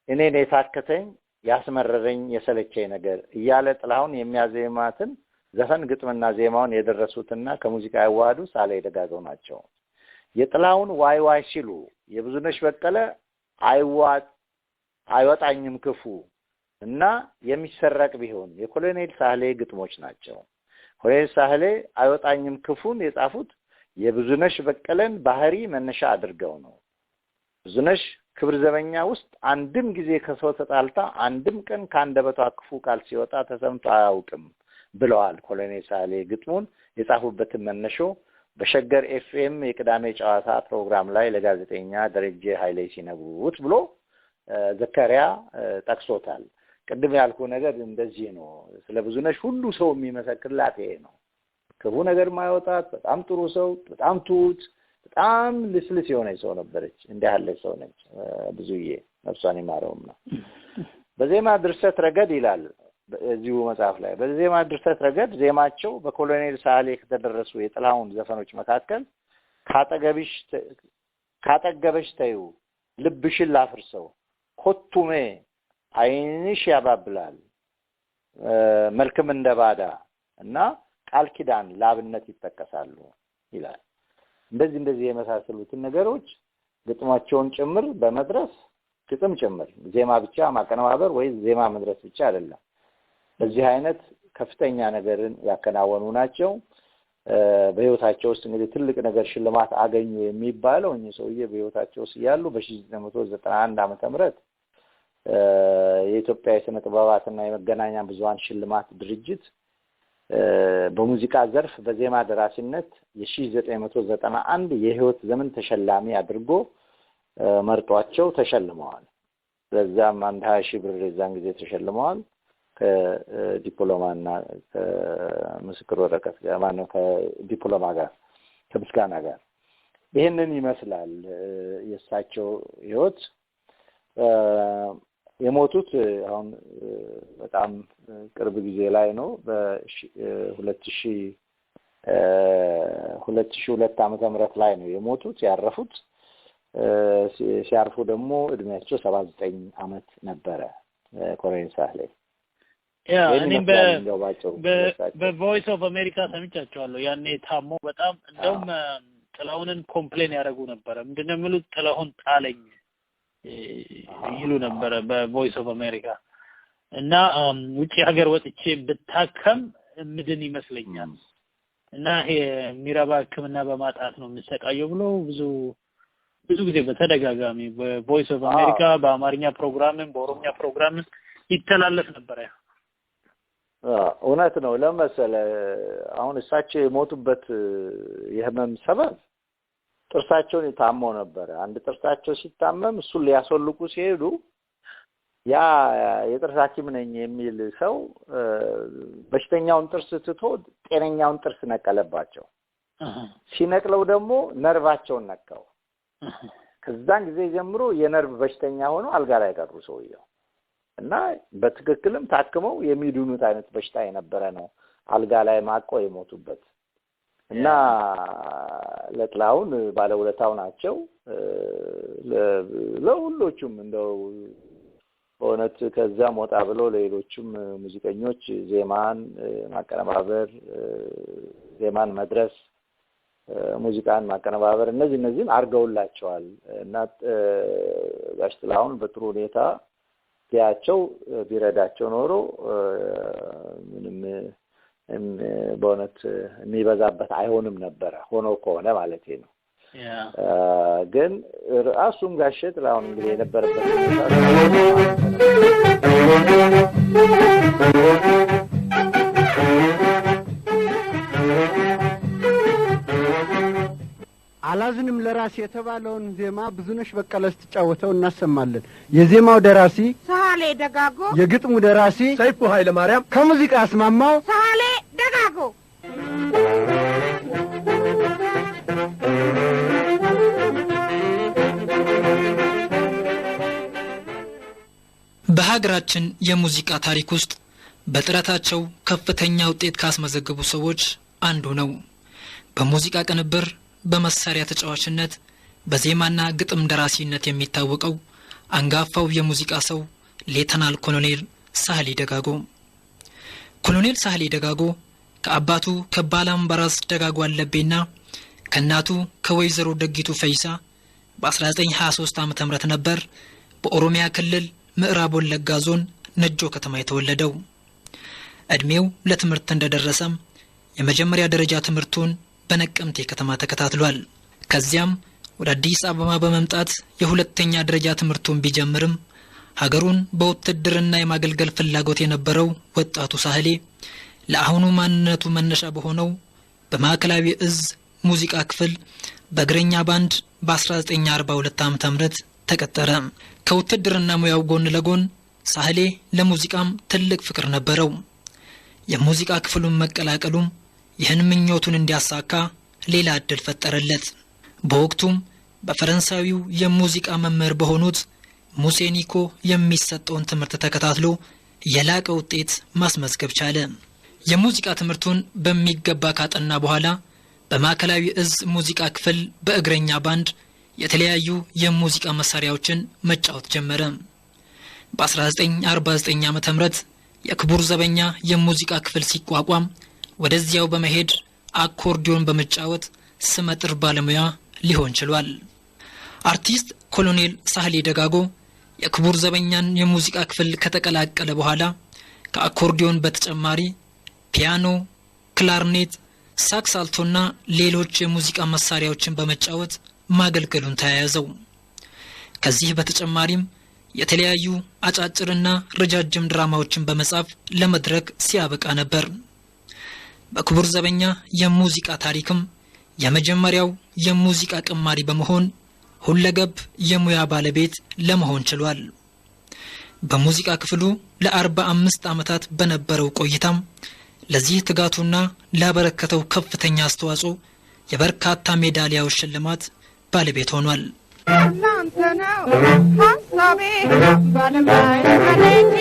እኔን የታከተኝ ያስመረረኝ የሰለቸኝ ነገር እያለ ጥላሁን የሚያዜማትን ዘፈን ግጥምና ዜማውን የደረሱትና ከሙዚቃ ያዋሃዱ ሳህሌ ደጋጎ ናቸው። የጥላሁን ዋይ ዋይ ሲሉ የብዙነሽ በቀለ አይወጣኝም ክፉ እና የሚሰረቅ ቢሆን የኮሎኔል ሳህሌ ግጥሞች ናቸው። ኮሎኔል ሳህሌ አይወጣኝም ክፉን የጻፉት የብዙነሽ በቀለን ባህሪ መነሻ አድርገው ነው። ብዙነሽ ክብር ዘበኛ ውስጥ አንድም ጊዜ ከሰው ተጣልታ አንድም ቀን ከአንደበቷ ክፉ ቃል ሲወጣ ተሰምቶ አያውቅም ብለዋል። ኮሎኔል ሳህሌ ግጥሙን የጻፉበትን መነሾ በሸገር ኤፍኤም የቅዳሜ ጨዋታ ፕሮግራም ላይ ለጋዜጠኛ ደረጀ ኃይሌ ሲነግሩት ብሎ ዘከሪያ ጠቅሶታል። ቅድም ያልኩ ነገር እንደዚህ ነው። ስለ ብዙነሽ ሁሉ ሰው የሚመሰክርላት ይሄ ነው። ክፉ ነገር ማይወጣት በጣም ጥሩ ሰው፣ በጣም ትሁት፣ በጣም ልስልስ የሆነች ሰው ነበረች። እንዲህ ያለች ሰው ነች። ብዙዬ ነፍሷን ይማረውና በዜማ ድርሰት ረገድ ይላል እዚሁ መጽሐፍ ላይ በዜማ ድርሰት ረገድ ዜማቸው በኮሎኔል ሳህሌ ከተደረሱ የጥላሁን ዘፈኖች መካከል ካጠገበሽ ተዩ፣ ልብሽን ላፍርሰው፣ ኮቱሜ፣ አይንሽ ያባብላል፣ መልክም እንደባዳ እና ቃል ኪዳን ላብነት ይጠቀሳሉ ይላል። እንደዚህ የመሳሰሉትን ነገሮች ግጥማቸውን ጭምር በመድረስ ግጥም ጭምር ዜማ ብቻ ማቀነባበር ወይ ዜማ መድረስ ብቻ አይደለም። በዚህ አይነት ከፍተኛ ነገርን ያከናወኑ ናቸው። በህይወታቸው ውስጥ እንግዲህ ትልቅ ነገር ሽልማት አገኙ የሚባለው እኚህ ሰውዬ በህይወታቸው ውስጥ ያሉ በ1991 ዓመተ ምህረት የኢትዮጵያ የሥነ ጥበባትና የመገናኛ ብዙሃን ሽልማት ድርጅት በሙዚቃ ዘርፍ በዜማ ደራሲነት የ1991 የህይወት ዘመን ተሸላሚ አድርጎ መርጧቸው ተሸልመዋል። በዛም 120,000 ብር የዛን ጊዜ ተሸልመዋል። ከዲፕሎማና ከምስክር ወረቀት ጋር ማነው ከዲፕሎማ ጋር ከምስጋና ጋር ይሄንን ይመስላል የእሳቸው ህይወት። የሞቱት አሁን በጣም ቅርብ ጊዜ ላይ ነው በ2002 ዓመተ ምህረት ላይ ነው የሞቱት ያረፉት ሲያርፉ ደግሞ እድሜያቸው 79 አመት ነበረ ኮሎኔል ሳህሌ እኔም በቮይስ ኦፍ አሜሪካ ሰምቻቸዋለሁ ያኔ ታሞ በጣም እንደውም ጥላሁንን ኮምፕሌን ያደርጉ ነበር ምንድነው የሚሉት ጥላሁን ጣለኝ ይሉ ነበር በቮይስ ኦፍ አሜሪካ እና ውጪ ሀገር ወጥቼ ብታከም ምድን ይመስለኛል እና የሚረባ ህክምና በማጣት ነው የሚሰቃየው ብሎ ብዙ ጊዜ በተደጋጋሚ በቮይስ ኦፍ አሜሪካ በአማርኛ ፕሮግራምም በኦሮምኛ ፕሮግራምም ይተላለፍ ነበር እውነት ነው ለምሳሌ አሁን እሳቸው የሞቱበት የህመም ሰበብ ጥርሳቸውን ታመው ነበር አንድ ጥርሳቸው ሲታመም እሱ ሊያስወልቁ ሲሄዱ ያ የጥርስ ሐኪም ነኝ የሚል ሰው በሽተኛውን ጥርስ ትቶ ጤነኛውን ጥርስ ነቀለባቸው ሲነቅለው ደግሞ ነርቫቸውን ነካው ከዛን ጊዜ ጀምሮ የነርቭ በሽተኛ ሆኖ አልጋ ላይ ቀሩ ሰውየው እና በትክክልም ታክመው የሚድኑት አይነት በሽታ የነበረ ነው አልጋ ላይ ማቆ የሞቱበት እና ለጥላሁን ባለውለታው ናቸው ለሁሉም እንደው በእውነት ከዛም ወጣ ብሎ ለሌሎችም ሙዚቀኞች ዜማን ማቀነባበር ዜማን መድረስ ሙዚቃን ማቀነባበር እነዚህን አርገውላቸዋል እና ጋሽ ጥላሁን በጥሩ ሁኔታ ያቸው ቢረዳቸው ኖሮ ምንም በእውነት የሚበዛበት አይሆንም ነበር ሆኖ ከሆነ ማለት ነው ግን ራሱም ጋሽ ጥላሁን እንግዲህ የነበረበት አላዝንም ለራስ የተባለውን ዜማ ብዙነሽ በቀለ ስትጫወተው እናሰማለን የዜማው ደራሲ ሳህሌ ደጋጎ የግጥሙ ደራሲ ሰይፉ ኃይለ ማርያም ከሙዚቃ አስማማው ሳህሌ ደጋጎ በሀገራችን የሙዚቃ ታሪክ ውስጥ በጥረታቸው ከፍተኛ ውጤት ካስመዘገቡ ሰዎች አንዱ ነው በሙዚቃ ቅንብር በመሳሪያ ተጫዋችነት በዜማና ግጥም ደራሲነት የሚታወቀው አንጋፋው የሙዚቃ ሰው ሌተናል ኮሎኔል ሳህሌ ደጋጎ ኮሎኔል ሳህሌ ደጋጎ ከአባቱ ከባላምባራስ ደጋጎ አለቤና ከእናቱ ከወይዘሮ ደጊቱ ፈይሳ በ1923 ዓመተ ምህረት ነበር በኦሮሚያ ክልል ምዕራብ ወለጋ ዞን ነጆ ከተማ የተወለደው እድሜው ለትምህርት እንደደረሰም የመጀመሪያ ደረጃ ትምህርቱን በነቀምቴ ከተማ ተከታትሏል ከዚያም ወደ አዲስ አበባ በመምጣት የሁለተኛ ደረጃ ትምህርቱን ቢጀምርም ሀገሩን በውትድርና የማገልገል ፍላጎት የነበረው ወጣቱ ሳህሌ ለአሁኑ ማንነቱ መነሻ በሆነው በማዕከላዊ እዝ ሙዚቃ ክፍል በእግረኛ ባንድ በ1942 ዓመተ ምህረት ተቀጠረ ከውትድርና ሙያው ጎን ለጎን ሳህሌ ለሙዚቃም ትልቅ ፍቅር ነበረው የሙዚቃ ክፍሉን መቀላቀሉም ይህን ምኞቱን እንዲያሳካ ሌላ እድል ፈጠረለት በወቅቱም በፈረንሳዊው የሙዚቃ መምህር በሆኑት ሙሴኒኮ የሚሰጠውን ትምህርት ተከታትሎ የላቀ ውጤት ማስመዝገብ ቻለ የሙዚቃ ትምህርቱን በሚገባ ካጠና በኋላ በማዕከላዊ እዝ ሙዚቃ ክፍል በእግረኛ ባንድ የተለያዩ የሙዚቃ መሳሪያዎችን መጫወት ጀመረ በ1949 ዓመተ ምህረት የክቡር ዘበኛ የሙዚቃ ክፍል ሲቋቋም ወደዚያው በመሄድ አኮርዲዮን በመጫወት ስመጥር ባለሙያ ሊሆን ችሏል አርቲስት ኮሎኔል ሳህሌ ደጋጎ የክቡር ዘበኛን የሙዚቃ ክፍል ከተቀላቀለ በኋላ ከአኮርዲዮን በተጨማሪ ፒያኖ ክላርኔት ሳክስ አልቶና ሌሎች የሙዚቃ መሳሪያዎችን በመጫወት ማገልገሉን ተያያዘው ከዚህ በተጨማሪም የተለያዩ አጫጭርና ረጃጅም ድራማዎችን በመጻፍ ለመድረክ ሲያበቃ ነበር በክቡር ዘበኛ የሙዚቃ ታሪክም የመጀመሪያው የሙዚቃ ቅማሪ በመሆን ሁለገብ የሙያ ባለቤት ለመሆን ችሏል በሙዚቃ ክፍሉ ለ45 ዓመታት በነበረው ቆይታም ለዚህ ትጋቱና ላበረከተው ከፍተኛ አስተዋጽኦ የበርካታ ሜዳሊያዎች ሽልማት ባለቤት ሆኗል እናንተ ነው sabe, vale mais,